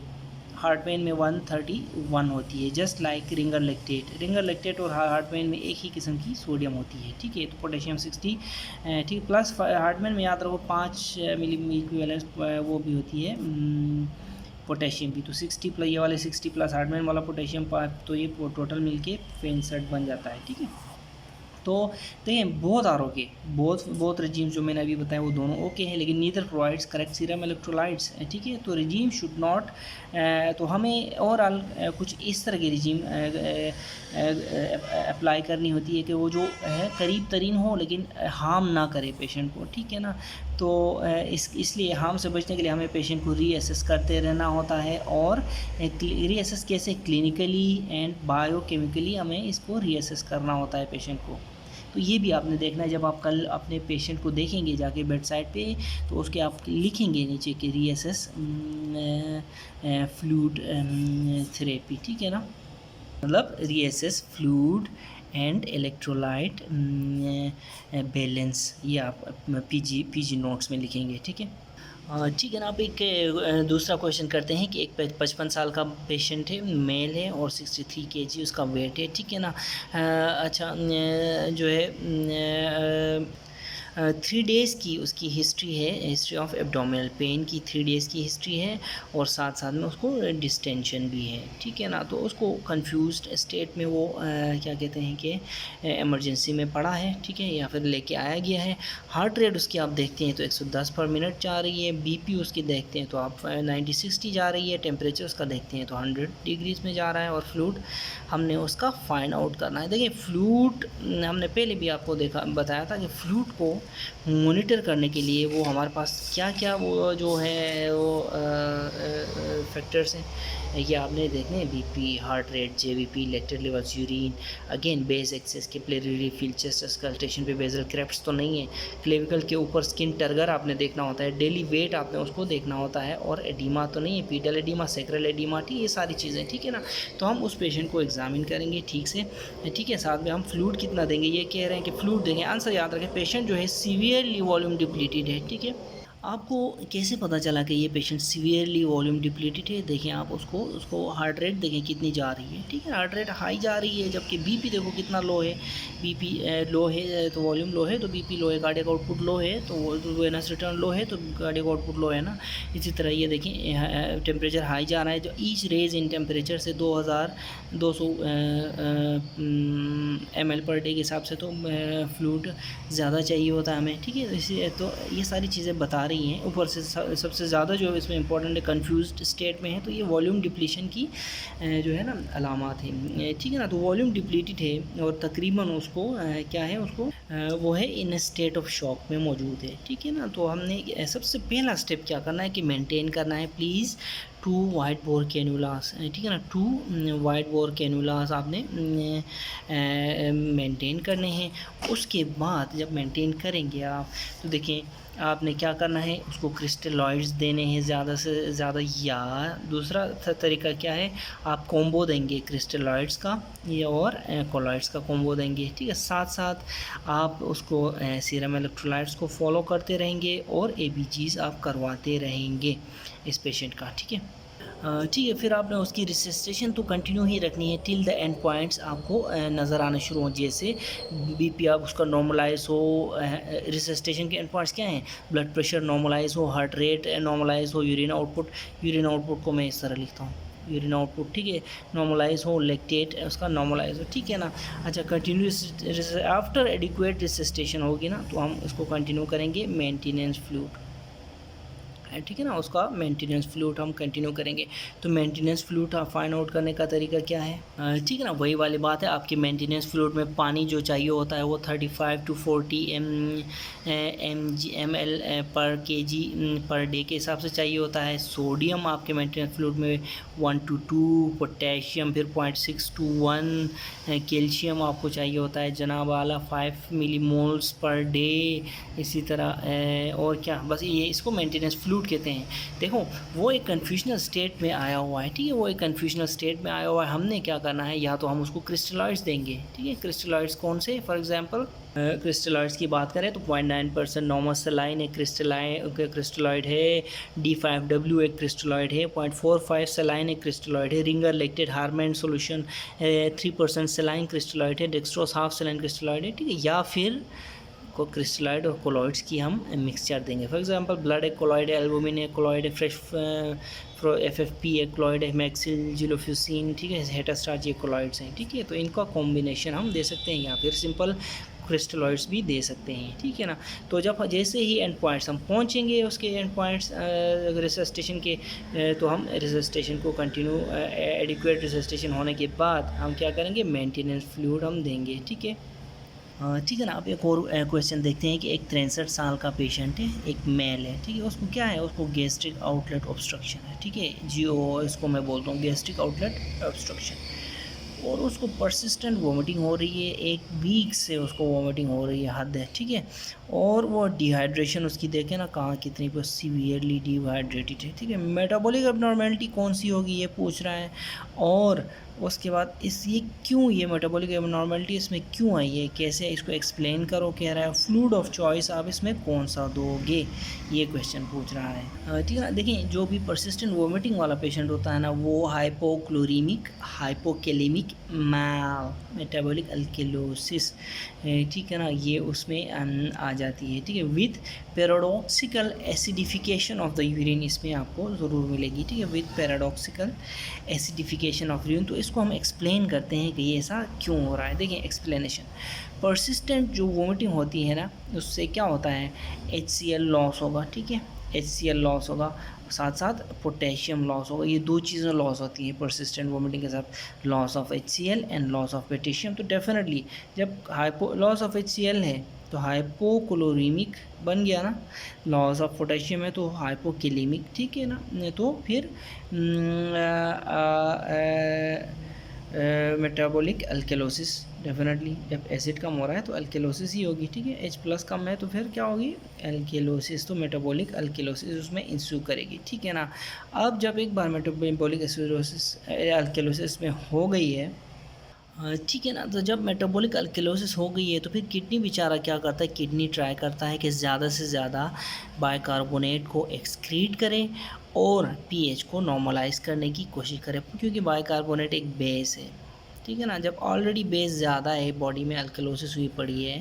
हार्ट पेन में 131 होती है, just like Ringer lactate. Ringer lactate और हार्ट पेन में एक ही किस्म की सोडियम होती है, ठीक है। तो पोटेशियम 60, ठीक। प्लस हार्ट पेन में याद रखो 5 मिली इक्विवेलेंस वो भी होती है पोटेशियम भी, तो 60 प्लस ये वाले 60 प्लस हार्ट पेन वाला पोटेशियम 5, तो ये टोटल मिलके 65 बन जाता है, ठीक है। तो देखें बहुत आरोग्य बहुत रजीम जो मैंने अभी बताया वो दोनों ओके हैं, लेकिन neither provides correct serum electrolytes, ठीक है। तो रजीम शुड नॉट, तो हमें ओवरऑल कुछ इस तरह की रजीम अप्लाई करनी होती है कि वो जो है करीब तरीन हो लेकिन हार्म ना करे पेशेंट को, ठीक है ना। तो इसलिए हार्म से बचने के लिए हमें पेशेंट को रीअसेस करते रहना होता है, और रीअसेस कैसे, क्लिनिकली एंड बायोकेमिकली हमें इसको रीअसेस करना होता है पेशेंट को। तो ये भी आपने देखना है, जब आप कल अपने पेशेंट को देखेंगे जाके बेड साइड पे, तो उसके आप लिखेंगे नीचे कि रीअसेस फ्लूइड थेरेपी, ठीक है ना, मतलब reassess fluid and electrolyte balance, ये आप पीजी नोट्स में लिखेंगे, ठीक है। ठीक है ना। आप एक दूसरा क्वेश्चन करते हैं कि एक 55 साल का पेशेंट है, मेल है, और 63 kg उसका वेट है, ठीक है ना। अच्छा जो है 3 डेज़ की उसकी हिस्ट्री है, हिस्ट्री ऑफ एब्डोमिनल पेन की 3 डेज़ की हिस्ट्री है, और साथ साथ में उसको डिस्टेंशन भी है, ठीक है ना। तो उसको कंफ्यूज्ड स्टेट में वो क्या कहते हैं कि इमरजेंसी में पड़ा है, ठीक है, या फिर लेके आया गया है। हार्ट रेट उसकी आप देखते हैं तो 110 पर मिनट जा रही है। बीपी उसकी देखते हैं तो आप 90-60 जा रही है। टेम्परेचर उसका देखते हैं तो 100 डिग्रीज़ में जा रहा है। और फ्लूइड हमने उसका फाइंड आउट करना है। देखिए फ्लूइड हमने पहले भी आपको बताया था कि फ्लूइड को मॉनिटर करने के लिए वो हमारे पास क्या क्या वो जो है वो फैक्टर्स हैं, ये आपने देखने हैं, BP, heart rate, JVP, lactate levels, urine, again base excess, capillary fill, chest auscultation पे बेजल क्रेप्ट्स तो नहीं है, क्लेविकल के ऊपर स्किन टर्गर आपने देखना होता है, डेली वेट आपने उसको देखना होता है, और एडिमा तो नहीं है, पीडल एडिमा, सेक्रल एडिमा, ठीक, ये सारी चीज़ें, ठीक है ना। तो हम उस पेशेंट को एग्जामिन करेंगे ठीक से, ठीक है। साथ में हम फ्लूइड कितना देंगे, ये कह रहे हैं कि फ्लूइड देंगे। आंसर याद रखें, पेशेंट जो है सीवियरली वॉल्यूम डिप्लीटेड है, ठीक है। आपको कैसे पता चला कि ये पेशेंट सीवियरली वॉल्यूम डिप्लीटेड है? देखें आप उसको हार्ट रेट देखें कितनी जा रही है, ठीक है, हार्ट रेट हाई जा रही है, जबकि बीपी देखो कितना लो है। बीपी लो है तो वॉल्यूम लो है, तो बीपी लो है, कार्डियक आउटपुट लो है, तो वेनस रिटर्न लो है, तो कार्डियक आउटपुट लो है ना। इसी तरह ये देखें टेम्परेचर हाई जा रहा है, जो ईच रेज इन टेम्परेचर से 2200 ml पर डे के हिसाब से तो फ्लूइड ज़्यादा चाहिए होता है हमें, ठीक है। इसी तो ये सारी चीज़ें बता रही हैं। ऊपर से सबसे ज़्यादा जो इसमें इंपॉर्टेंट है, कंफ्यूज्ड स्टेट में है, तो ये वॉल्यूम डिप्लीशन की जो है ना अलामात है, ठीक है ना। तो वॉल्यूम डिप्लीटेड है और तकरीबन उसको क्या है, उसको वो है इन स्टेट ऑफ शॉक में मौजूद है, ठीक है ना। तो हमने सबसे पहला स्टेप क्या करना है कि मेंटेन करना है प्लीज़ 2 वाइड बोर कैनुलास, ठीक है ना। 2 वाइड बोर कैनुलास आपने मेंटेन करने हैं। उसके बाद जब मेंटेन करेंगे आप, तो देखें आपने क्या करना है, उसको क्रिस्टलॉइड्स देने हैं ज़्यादा से ज़्यादा, या दूसरा तरीका क्या है, आप कॉम्बो देंगे क्रिस्टलॉइड्स का ये और कोलॉइड्स का कॉम्बो देंगे, ठीक है। साथ साथ आप उसको सीरम इलेक्ट्रोलाइट्स को फॉलो करते रहेंगे और ABGs आप करवाते रहेंगे इस पेशेंट का, ठीक है। ठीक है, फिर आपने उसकी रिसिस्टेशन तो कंटिन्यू ही रखनी है टिल द एंड पॉइंट्स आपको नज़र आना शुरू हो, जैसे BP आप उसका नॉर्मलाइज हो। रिसिस्टेशन के एंड पॉइंट्स क्या हैं? ब्लड प्रेशर नॉर्मलाइज हो, हार्ट रेट नॉर्मलाइज हो, यूरिन आउटपुट को मैं इस तरह लिखता हूँ, यूरिन आउटपुट, ठीक है, नॉर्मलाइज हो, लैक्टेट उसका नॉर्मलाइज हो, ठीक है ना। अच्छा, कंटिन्यूस आफ्टर एडिक्वेट रिसिस्टेशन होगी ना तो हम इसको कंटिन्यू करेंगे मेंटेनेंस फ्लूइड, ठीक है ना, उसका मेंटेनेंस फ्लूइड हम कंटिन्यू करेंगे। तो मेंटेनेंस फ्लूइड आप फाइंड आउट करने का तरीका क्या है? ठीक है ना, वही वाली बात है, आपके मेंटेनेंस फ्लूइड में पानी जो चाहिए होता है वो 35 to 40 ml पर kg पर डे के हिसाब से चाहिए होता है। सोडियम आपके मेंटेनेंस फ्लूइड में 1 to 2, पोटेशियम फिर 0.6 to 1, कैल्शियम आपको चाहिए होता है जनाब वाला 5 मिलीमोल्स पर डे। इसी तरह और क्या, बस ये इसको मेंटेनेंस फ्लूइड कहते हैं। देखो वो एक कन्फ्यूजनल स्टेट में आया हुआ है, ठीक है, वो एक कन्फ्यूजनल स्टेट में आया हुआ है। हमने क्या करना है, या तो हम उसको क्रिस्टलॉइड्स देंगे, ठीक है। क्रिस्टलॉइड्स कौन से? फॉर एग्जांपल क्रिस्टलॉइड्स की बात करें तो 0.9% नॉर्मल सलाइन एक क्रिस्टलॉइड है, D5W एक क्रिस्टलॉइड है, 0.45 सलाइन एक क्रिस्टलॉइड है, रिंगर लेक्टेड हार्मेंट सोल्यूशन 3% सलाइन क्रिस्टलॉइड है, डेक्सट्रोस हाफ सलाइन क्रिस्टलॉइड है, ठीक है। या फिर को क्रिस्टलॉइड और कोलॉइड्स की हम मिक्सचर देंगे। फॉर एग्जांपल ब्लड एक कोलॉइड है, एल्बुमिन एक कोलॉइड है, फ्रेश FFP एक कोलॉइड है, मैक्सिल जिलोफ्यूसिन, ठीक है, हेटास्टार्च ये कोलॉइड्स हैं, ठीक है। तो इनका कॉम्बिनेशन हम दे सकते हैं या फिर सिंपल क्रिस्टलॉइड्स भी दे सकते हैं, ठीक है ना। तो जब जैसे ही एंड पॉइंट्स हम पहुंचेंगे उसके एंड पॉइंट्स रिसिस्टेशन के, तो हम रिसिस्टेशन को कंटिन्यू एडिक्वेट रिसिस्टेशन होने के बाद हम क्या करेंगे, मेंटेनेंस फ्लूइड हम देंगे, ठीक है। ठीक है ना। अब एक और क्वेश्चन देखते हैं कि एक 63 साल का पेशेंट है, एक मेल है, ठीक है, उसको क्या है, उसको गैस्ट्रिक आउटलेट ऑब्स्ट्रक्शन है, ठीक है, GO इसको मैं बोलता हूँ गैस्ट्रिक आउटलेट ऑब्स्ट्रक्शन, और उसको परसिस्टेंट वोमिटिंग हो रही है, एक वीक से उसको वोमिटिंग हो रही है, हद है, ठीक है। और वो डिहाइड्रेशन उसकी देखें ना कहाँ कितनी पर सीवियरली डिहाइड्रेटेड है, ठीक है। मेटाबॉलिक एबनॉर्मेलिटी कौन सी होगी ये पूछ रहा है, और उसके बाद ये क्यों, ये मेटाबॉलिक एबनॉर्मेलिटी इसमें क्यों आई है, कैसे इसको एक्सप्लेन करो, कह रहा है फ्लूइड ऑफ चॉइस आप इसमें कौन सा दोगे, ये क्वेश्चन पूछ रहा है, ठीक है ना। देखिए जो भी परसिस्टेंट वोमिटिंग वाला पेशेंट होता है ना वो हाइपोक्लोरीमिक, हाइपोकेलेमिक माल मेटाबॉलिक अल्केलोसिस, ठीक है ना, ये उसमें आ जाती है, ठीक है, with paradoxical acidification of the urine, इसमें आपको ज़रूर मिलेगी, ठीक है, with paradoxical acidification of urine. तो इसको हम एक्सप्लेन करते हैं कि ये ऐसा क्यों हो रहा है। देखिए एक्सप्लेनेशन, परसिस्टेंट जो वोमिटिंग होती है ना उससे क्या होता है, HCl लॉस होगा, ठीक है, HCl लॉस होगा, साथ साथ पोटेशियम लॉस होगा, ये दो चीज़ें लॉस होती हैं परसिस्टेंट वोमिटिंग के साथ, loss of HCl and loss of potassium. तो डेफिनेटली जब लॉस ऑफ HCl है तो हाइपोक्लोरीमिक बन गया ना, लॉस ऑफ पोटेशियम है तो हाइपोकेलेमिक, ठीक है ना। तो फिर मेटाबॉलिक अल्केलोसिस, डेफिनेटली जब एसिड कम हो रहा है तो अल्केलोसिस ही होगी, ठीक है, H+ कम है तो फिर क्या होगी, अल्केलोसिस। तो मेटाबॉलिक अल्केलोसिस उसमें इंस्यू करेगी, ठीक है ना। अब जब एक बार मेटाबॉलिक अल्केलोसिस में हो गई है, ठीक है ना, तो जब मेटाबॉलिक अल्केलोसिस हो गई है तो फिर किडनी बेचारा क्या करता है, किडनी ट्राई करता है कि ज़्यादा से ज़्यादा बाइकार्बोनेट को एक्सक्रीट करे और पीएच को नॉर्मलाइज करने की कोशिश करे, क्योंकि बाइकार्बोनेट एक बेस है, ठीक है ना। जब ऑलरेडी बेस ज़्यादा है, बॉडी में अल्कलोसिस हुई पड़ी है,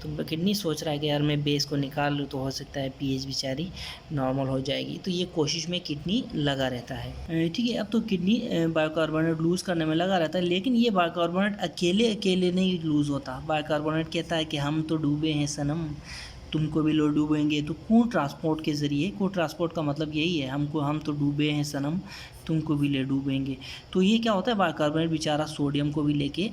तो किडनी सोच रहा है कि यार मैं बेस को निकाल लूँ तो हो सकता है पीएच बेचारी नॉर्मल हो जाएगी, तो ये कोशिश में किडनी लगा रहता है, ठीक है। अब तो किडनी बाइकार्बोनेट लूज़ करने में लगा रहता है, लेकिन ये बाइकार्बोनेट अकेले अकेले नहीं लूज़ होता। बाइकार्बोनेट कहता है कि हम तो डूबे हैं सनम, तुमको भी लो डूबेंगे, तो को ट्रांसपोर्ट के ज़रिए, को ट्रांसपोर्ट का मतलब यही है, हम तो डूबे हैं सनम, तुमको भी ले डूबेंगे। तो ये क्या होता है, बाइकार्बोनेट बेचारा सोडियम को भी लेके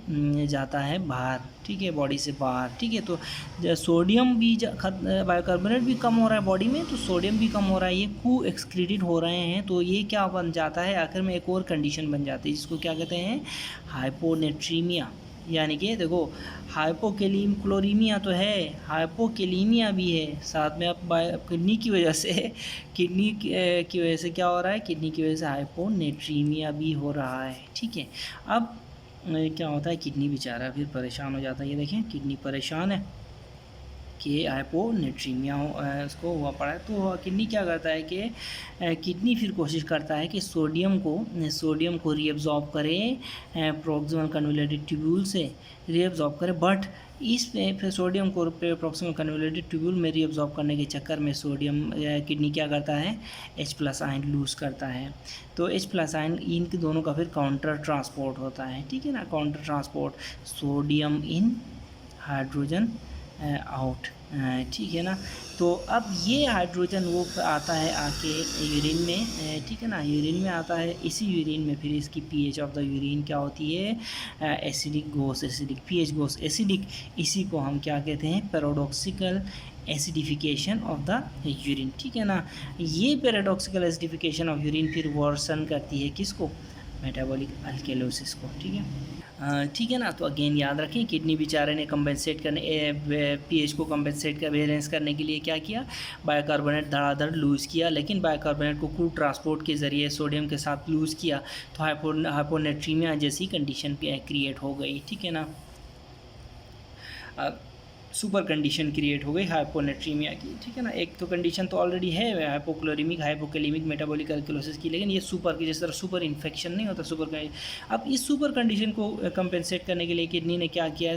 जाता है बाहर, ठीक है, बॉडी से बाहर, ठीक है। तो सोडियम भी बाइकार्बोनेट भी कम हो रहा है बॉडी में, तो सोडियम भी कम हो रहा है, ये को एक्सक्रीटेड हो रहे हैं, तो ये क्या बन जाता है, आखिर में एक और कंडीशन बन जाती है जिसको क्या कहते हैं, हाइपोनेट्रीमिया। यानी कि देखो हाइपोक्लोरीमिया तो है, हाइपोकेलीमिया भी है, साथ में अब किडनी की वजह से की वजह से क्या हो रहा है, किडनी की वजह से हाइपोनेट्रीमिया भी हो रहा है, ठीक है। अब क्या होता है, किडनी बेचारा फिर परेशान हो जाता है, ये देखें किडनी परेशान है, कि हाइपोनेट्रीमिया उसको हुआ पड़ा है। तो किडनी क्या करता है कि किडनी फिर कोशिश करता है कि सोडियम को रीअब्जॉर्ब करे प्रॉक्सिमल कन्वोल्यूटेड ट्यूब्यूल से रीअब्जॉर्ब करे, बट इसमें फिर सोडियम को प्रॉक्सिमल कन्वोल्यूटेड ट्यूब्यूल में रीअब्जॉर्ब करने के चक्कर में सोडियम किडनी क्या करता है, H+ आयन लूज़ करता है। तो H+ आयन इनके दोनों का फिर काउंटर ट्रांसपोर्ट होता है, ठीक है ना, काउंटर ट्रांसपोर्ट सोडियम इन हाइड्रोजन आउट, ठीक है ना। तो अब ये हाइड्रोजन वो आता है आके यूरिन में, ठीक है ना, यूरिन में आता है। इसी यूरिन में फिर इसकी pH ऑफ द यूरिन क्या होती है, एसिडिक गोस एसिडिक, pH गोस एसिडिक। इसी को हम क्या कहते हैं, paradoxical acidification of the urine, ठीक है ना। ये पैराडॉक्सिकल एसिडिफिकेशन ऑफ यूरिन फिर वर्सन करती है किसको, मेटाबॉलिक अल्केलोसिस को, ठीक है ना। तो अगेन याद रखें, किडनी बेचारे ने कंपेंसेट करने pH को कंपेंसेट कर बैलेंस करने के लिए क्या किया, बाइकार्बोनेट धड़ाधड़ लूज़ किया, लेकिन बाइकार्बोनेट को क्रूड ट्रांसपोर्ट के ज़रिए सोडियम के साथ लूज़ किया तो हाइपोनेट्रीमिया जैसी कंडीशन क्रिएट हो गई, ठीक है ना। सुपर कंडीशन क्रिएट हो गई हाइपोनेट्रीमिया की, ठीक है ना। एक तो कंडीशन तो ऑलरेडी है हाइपोक्लोरीमिक हाइपोकैलेमिक मेटाबॉलिक अल्कलोसिस की, लेकिन ये सुपर की, जिस तरह सुपर इन्फेक्शन नहीं होता सुपर। अब इस सुपर कंडीशन को कंपेंसेट करने के लिए किडनी ने क्या किया,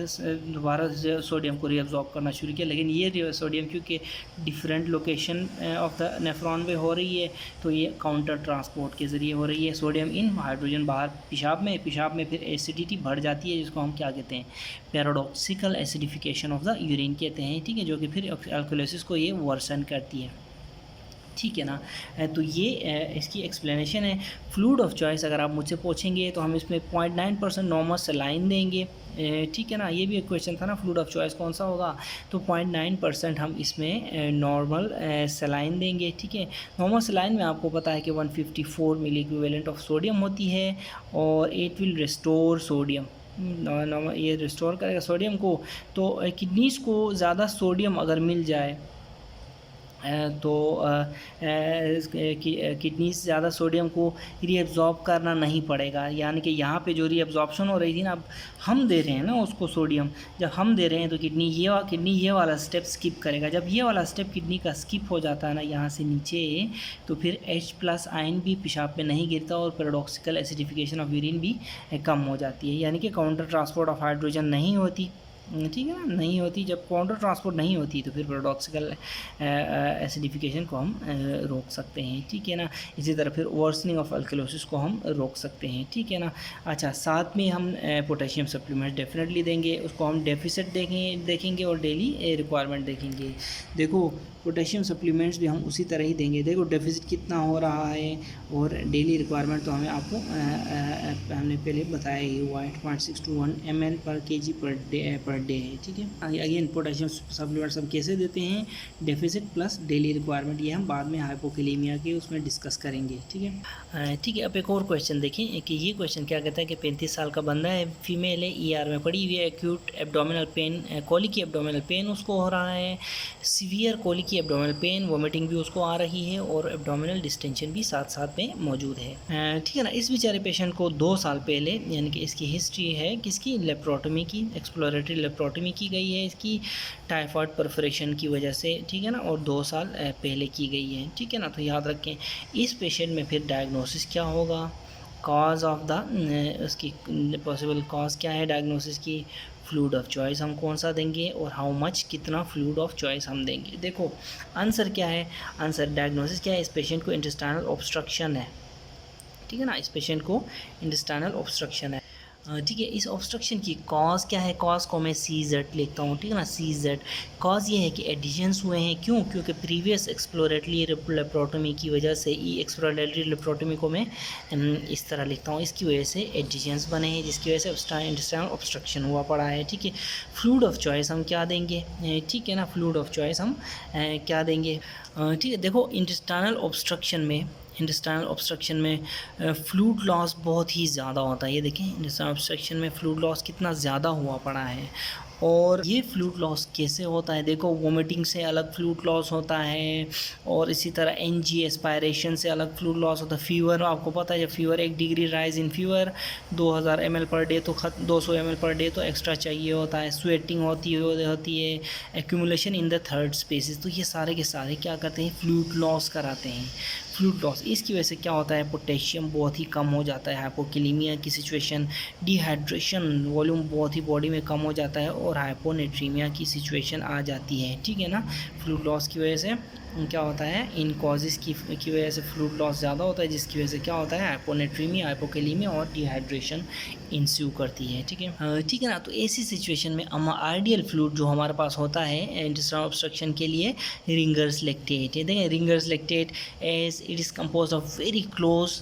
दोबारा सोडियम को रीअब्जॉर्ब करना शुरू किया, लेकिन ये सोडियम क्योंकि different location of the nephron में हो रही है तो ये काउंटर ट्रांसपोर्ट के ज़रिए हो रही है। सोडियम इन, हाइड्रोजन बाहर पेशाब में फिर एसिडिटी बढ़ जाती है, जिसको हम क्या कहते हैं, paradoxical acidification of the urine कहते हैं, ठीक है, जो कि फिर अल्कोलोसिस को ये वर्सन करती है, ठीक है ना। तो ये इसकी एक्सप्लेनेशन है। फ्लूइड ऑफ चॉइस अगर आप मुझसे पूछेंगे तो हम इसमें 0.9% नॉर्मल सलाइन देंगे, ठीक है ना। ये भी एक क्वेश्चन था ना, फ्लूइड ऑफ चॉइस कौन सा होगा, तो 0.9% हम इसमें नॉर्मल सलाइन देंगे, ठीक है। नॉर्मल सलाइन में आपको पता है कि 154 मिली इक्विवेलेंट ऑफ सोडियम होती है और इट विल रिस्टोर सोडियम, ये रिस्टोर करेगा सोडियम को। तो किडनीज को ज़्यादा सोडियम अगर मिल जाए तो किडनी से ज़्यादा सोडियम को रीअब्जॉर्ब करना नहीं पड़ेगा, यानी कि यहाँ पे जो रीअब्जॉर्प्शन हो रही थी ना, अब हम दे रहे हैं ना उसको सोडियम, जब हम दे रहे हैं तो किडनी ये वाला स्टेप स्किप करेगा। जब ये वाला स्टेप किडनी का स्किप हो जाता है ना यहाँ से नीचे, तो फिर H+ आयन भी पेशाब में नहीं गिरता और पैराडॉक्सिकल एसिडिफिकेशन ऑफ यूरिन भी कम हो जाती है, यानी कि काउंटर ट्रांसपोर्ट ऑफ हाइड्रोजन नहीं होती, ठीक है ना, नहीं होती। जब काउंटर ट्रांसपोर्ट नहीं होती तो फिर पैराडॉक्सिकल एसिडिफिकेशन को हम रोक सकते हैं, ठीक है ना। इसी तरह फिर वर्सनिंग ऑफ अल्कलोसिस को हम रोक सकते हैं, ठीक है ना। अच्छा, साथ में हम पोटेशियम सप्लीमेंट डेफिनेटली देंगे, उसको हम डेफिसिट देखेंगे और डेली रिक्वायरमेंट देखेंगे। देखो पोटेशियम सप्लीमेंट्स भी हम उसी तरह ही देंगे। देखो डेफिसिट कितना हो रहा है और डेली रिक्वायरमेंट तो हमें आपको हमने पहले बताया ही हुआ है, 0.6 to 1 ml पर kg पर डे है, ठीक है। अगेन पोटेशियम सप्लीमेंट्स हम कैसे देते हैं, डेफिसिट प्लस डेली रिक्वायरमेंट, ये हम बाद में हाइपोकैलेमिया के उसमें डिस्कस करेंगे, ठीक है। ठीक है, अब एक और क्वेश्चन देखें कि ये क्वेश्चन क्या कहता है कि 35 साल का बंदा है, फीमेल है, ER में पड़ी हुई है, acute abdominal pain, colicky abdominal pain उसको हो रहा है, severe colicky abdominal pain, vomiting भी उसको आ रही है और एब्डोमिनल डिस्टेंशन भी साथ साथ में मौजूद है, ठीक है ना। इस बेचारे पेशेंट को 2 साल पहले, यानी कि इसकी हिस्ट्री है किसकी, लेप्रोटमी की, एक्सप्लोरेटरी लेप्रोटमी की गई है इसकी टाइफॉइड परफोरेशन की वजह से, ठीक है ना, और 2 साल पहले की गई है, ठीक है ना। तो याद रखें इस पेशेंट में फिर डायग्नोसिस क्या होगा, कॉज ऑफ द उसकी पॉसिबल कॉज क्या है डायग्नोसिस की, फ्लूइड ऑफ चॉइस हम कौन सा देंगे और हाउ मच, कितना फ्लूइड ऑफ चॉइस हम देंगे। देखो आंसर क्या है, आंसर डायग्नोसिस क्या है, इस पेशेंट को इंटेस्टाइनल ऑब्स्ट्रक्शन है, ठीक है ना, इस पेशेंट को इंटेस्टाइनल ऑब्स्ट्रक्शन है, ठीक है। इस ऑब्स्ट्रक्शन की कॉज क्या है, कॉज को मैं CZ लिखता हूँ, ठीक है ना, CZ। कॉज ये है कि एडिशंस हुए हैं, क्यों, क्योंकि प्रीवियस एक्सप्लोरेटरी लेप्रोटमी की वजह से, एक्सप्लोरेटरी लेप्रोटमी को मैं इस तरह लिखता हूँ, इसकी वजह से एडिशंस बने हैं, जिसकी वजह से इंटेस्टाइनल ऑब्स्ट्रक्शन हुआ पड़ा है, ठीक है। फ्लूइड ऑफ चॉइस हम क्या देंगे, ठीक है ना, फ्लूइड ऑफ चॉइस हम क्या देंगे, ठीक है। देखो इंटेस्टाइनल ऑब्स्ट्रक्शन में फ्लूइड लॉस बहुत ही ज़्यादा होता है, ये देखें इंटेस्टाइनल ऑब्स्ट्रक्शन में फ्लूइड लॉस कितना ज़्यादा हुआ पड़ा है और ये फ्लूइड लॉस कैसे होता है, देखो वोमिटिंग से अलग फ्लूइड लॉस होता है, और इसी तरह एनजी एस्पायरेशन से अलग फ्लूइड लॉस होता है। फीवर, आपको पता है जब fever 1 degree rise in fever 2000 ml per day तो 200 ml पर डे तो एक्स्ट्रा चाहिए होता है। स्वेटिंग होती है, accumulation in the third spaces, तो ये सारे के सारे क्या करते हैं, फ्लूइड लॉस कराते हैं। फ्लूइड लॉस इसकी वजह से क्या होता है, पोटेशियम बहुत ही कम हो जाता है, हाइपोकैलेमिया की सिचुएशन, डिहाइड्रेशन, वॉल्यूम बहुत ही बॉडी में कम हो जाता है, और हाइपोनेट्रीमिया की सिचुएशन आ जाती है, ठीक है ना। फ्लूइड लॉस की वजह से क्या होता है, इन कॉजेज़ की वजह से फ्लूइड लॉस ज़्यादा होता है, जिसकी वजह से क्या होता है, हाइपोनेट्रीमिया, हाइपोकैलेमिया और डिहाइड्रेशन इंस्यू करती है, ठीक है ना। तो ऐसी सिचुएशन में आइडियल फ्लूइड जो हमारे पास होता है इंटेस्टाइनल ऑब्स्ट्रक्शन के लिए, रिंगर्स लैक्टेट है। देखें Ringer's lactate as it is compose of very close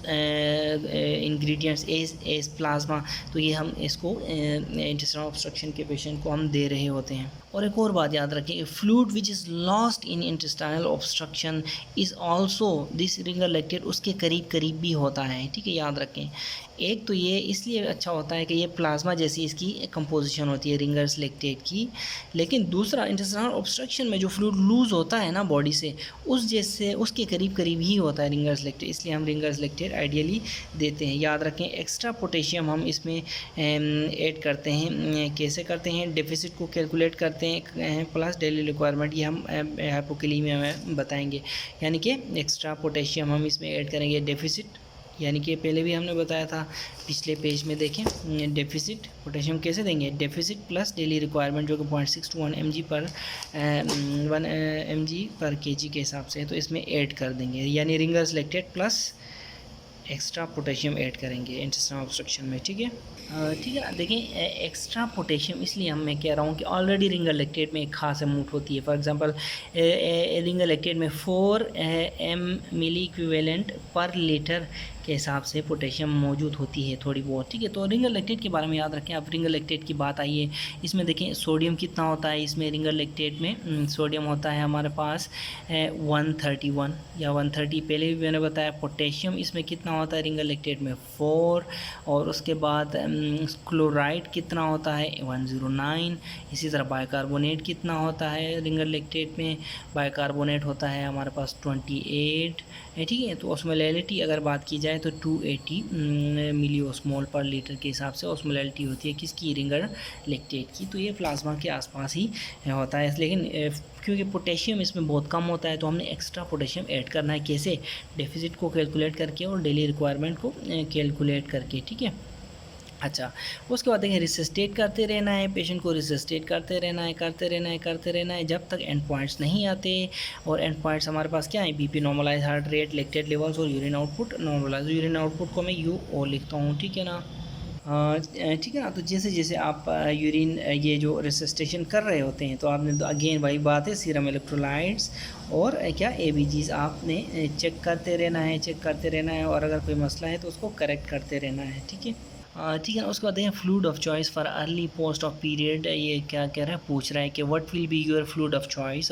ingredients as plasma, तो ये हम इसको इंटेस्टाइनल ऑब्स्ट्रक्शन के पेशेंट को हम दे रहे होते हैं। और एक और बात याद रखें, fluid which is lost in intestinal obstruction is also this Ringer lactate उसके करीब भी होता है, ठीक है, याद रखें। एक तो ये इसलिए अच्छा होता है कि ये प्लाज्मा जैसी इसकी कंपोजिशन होती है रिंगर्स लैक्टेट की, लेकिन दूसरा इंटेस्टाइनल ऑब्स्ट्रक्शन में जो फ्लूइड लूज़ होता है ना बॉडी से, उस जैसे उसके करीब ही होता है रिंगर्स लैक्टेट, इसलिए हम रिंगर्स लैक्टेट आइडियली देते हैं। याद रखें एक्स्ट्रा पोटेशियम हम इसमें ऐड करते हैं, कैसे करते हैं, डेफिसिट को कैलकुलेट करते हैं प्लस डेली रिक्वायरमेंट, ये हम हाइपोकैलेमिया में बताएंगे। यानी कि एक्स्ट्रा पोटेशियम हम इसमें ऐड करेंगे, डेफिसिट यानी कि पहले भी हमने बताया था पिछले पेज में, देखें डेफिसिट पोटेशियम कैसे देंगे, डेफिसिट प्लस डेली रिक्वायरमेंट जो कि 0.6 to 1 mg पर 1 mg पर kg के हिसाब से है, तो इसमें ऐड कर देंगे, यानी ringers lactate plus extra potassium add करेंगे इंटेस्टाइनल ऑब्स्ट्रक्शन में, ठीक है। देखिए एक्स्ट्रा पोटेशियम इसलिए मैं कह रहा हूँ कि ऑलरेडी रिंगर लैक्टेट में एक खास अमाउंट होती है। फॉर एग्जांपल रिंगर लैक्टेट में 4 मिली इक्विवेलेंट पर लीटर के हिसाब से पोटेशियम मौजूद होती है थोड़ी बहुत, ठीक है। तो रिंगर लैक्टेट के बारे में याद रखें। अब रिंगर लैक्टेट की बात आई है, इसमें देखें सोडियम कितना होता है, इसमें रिंगर लैक्टेट में सोडियम होता है हमारे पास 131 या 130, पहले भी मैंने बताया। पोटेशियम इसमें कितना होता है रिंगर लैक्टेट में 4, और उसके बाद क्लोराइड कितना होता है 109। इसी तरह बाइकार्बोनेट कितना होता है रिंगर लैक्टेट में, बाइकार्बोनेट होता है हमारे पास 28, ठीक है। तो ऑस्मोलैलिटी अगर बात की जाए तो 280 मिली ऑस्मोल पर लीटर के हिसाब से ऑस्मोलैलिटी होती है किसकी, रिंगर लैक्टेट की। तो ये प्लाज्मा के आसपास ही होता है, लेकिन क्योंकि पोटेशियम इसमें बहुत कम होता है तो हमने एक्स्ट्रा पोटेशियम ऐड करना है, कैसे, डेफिसिट को कैलकुलेट करके और डेली रिक्वायरमेंट को कैलकुलेट करके, ठीक है। अच्छा, उसके बाद देखें रिसस्टेट करते रहना है, पेशेंट को रिसस्टेट करते रहना है जब तक एंड पॉइंट्स नहीं आते। और एंड पॉइंट्स हमारे पास क्या है, BP normalise, heart rate, lactate levels और urine output normalise. Urine output को मैं UO लिखता हूँ, ठीक है ना। ठीक है ना। तो जैसे जैसे आप यूरिन ये जो रिसस्टेशन कर रहे होते हैं तो आपने अगेन वही बात है, सीरम इलेक्ट्रोलाइट्स और क्या ABGs आपने चेक करते रहना है, और अगर कोई मसला है तो उसको करेक्ट करते रहना है, ठीक है। ठीक है ना। उसके बाद देखें fluid of choice for early post of period, ये क्या कह रहा है, पूछ रहा है कि what will be your fluid of choice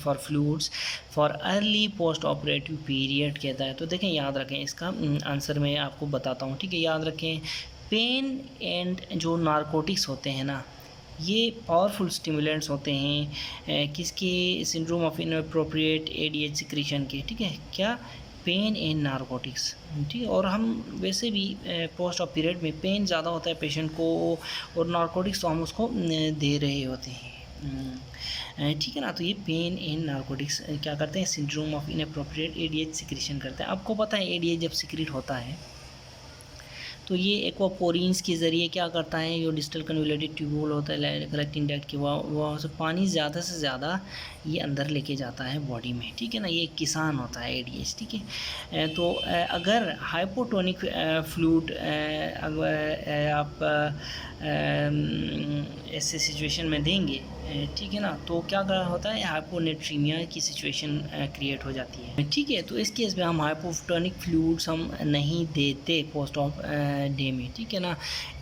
for fluids for early post operative period कहता है। तो देखें याद रखें, इसका आंसर मैं आपको बताता हूँ, ठीक है। याद रखें पेन एंड जो नारकोटिक्स होते हैं ना, ये पावरफुल स्टिमुलेंट्स होते हैं किसके, syndrome of inappropriate ADH secretion के, ठीक है। क्या, पेन एंड नारकोटिक्स, ठीक है। और हम वैसे भी पोस्ट ऑफ पीरियड में पेन ज़्यादा होता है पेशेंट को, और नारकोटिक्स तो हम उसको दे रहे होते हैं, ठीक है ना। तो ये पेन एंड नारकोटिक्स क्या करते हैं, syndrome of inappropriate ADH secretion करते हैं। आपको पता है ADH जब सिक्रीट होता है तो ये एक्वापोरिन्स के ज़रिए क्या करता है, जो डिस्टल कन्वोल्यूटेड ट्यूब्यूल होता है कलेक्टिंग डक्ट की, वहाँ से पानी ज़्यादा से ज़्यादा ये अंदर लेके जाता है बॉडी में, ठीक है ना। ये एक किसान होता है ADH, ठीक है। तो अगर हाइपोटोनिक फ्लूइड अगर आप ऐसे सिचुएशन में देंगे, ठीक है ना, तो क्या होता है, हाइपोनेट्रीमिया की सिचुएशन क्रिएट हो जाती है, ठीक है। तो इस केस में हम हाइपोटोनिक फ्लूइड्स हम नहीं देते पोस्ट ऑफ डे में, ठीक है ना।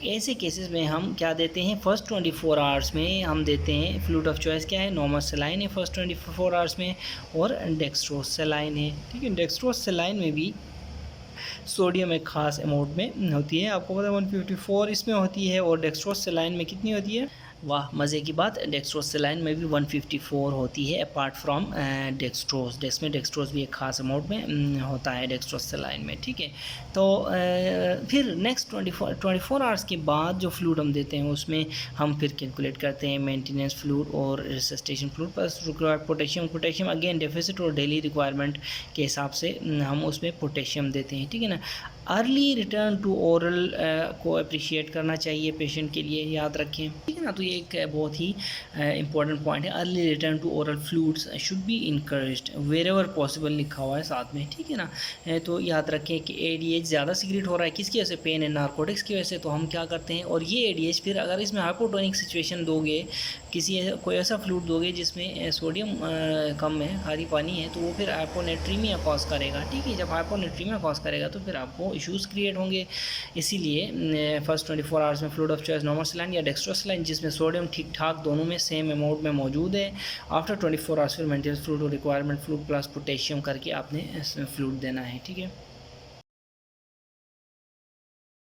ऐसे केसेस में हम क्या देते हैं, फर्स्ट 24 आवर्स में हम देते हैं फ्लूइड ऑफ चॉइस क्या है, नॉर्मल सेलाइन है फर्स्ट 24 आवर्स में, और डेक्सट्रोज सेलाइन है, ठीक है। डेक्सट्रोज सेलाइन में भी सोडियम एक खास अमाउंट में होती है, आपको पता है 154 इसमें होती है, और डेक्सट्रोज सेलाइन में कितनी होती है, वाह, मज़े की बात। डेक्सट्रोज सेलाइन में भी 154 होती है अपार्ट फ्रॉम डेक्सट्रोज। इसमें डेक्सट्रोज भी एक ख़ास अमाउंट में होता है डेक्सट्रोज सेलाइन में, ठीक है। तो फिर नेक्स्ट 24 आवर्स के बाद जो फ्लूइड हम देते हैं उसमें हम फिर कैलकुलेट करते हैं मेंटेनेंस फ्लूइड और resuscitation fluid plus required potassium again deficit और डेली रिक्वायरमेंट के हिसाब से हम उसमें पोटेशियम देते हैं, ठीक है ना। अर्ली रिटर्न टू ओरल को अप्रिशिएट करना चाहिए पेशेंट के लिए, याद रखें, ठीक है ना। तो ये एक बहुत ही इंपॉर्टेंट पॉइंट है। Early return to oral fluids should be encouraged wherever possible लिखा हुआ है साथ में, ठीक है ना। तो याद रखें कि एडीएच ज़्यादा सीक्रेट हो रहा है किसकी वजह से, पेन एंड नारकोटिक्स की वजह से, तो हम क्या करते हैं, और ये एडीएच फिर अगर इसमें हाइपोटोनिक सिचुएशन दोगे, कोई ऐसा फ्लूइड दोगे जिसमें सोडियम कम है, खारी पानी है, तो वो फिर हाइपोनेट्रीमिया कॉज करेगा, ठीक है। जब हाइपोनेट्रीमिया कॉज करेगा तो फिर आपको इश्यूज़ क्रिएट होंगे। इसीलिए फर्स्ट 24 आवर्स में fluid of choice normal saline या डेक्सट्रोज सेलाइन जिसमें सोडियम ठीक ठाक दोनों में सेम अमाउंट में मौजूद है। आफ्टर 24 आवर्स फिर मेंटेनेंस फ्लूइड और रिक्वायरमेंट फ्लूइड प्लस पोटेशियम करके आपने फ्लूइड देना है, ठीक है।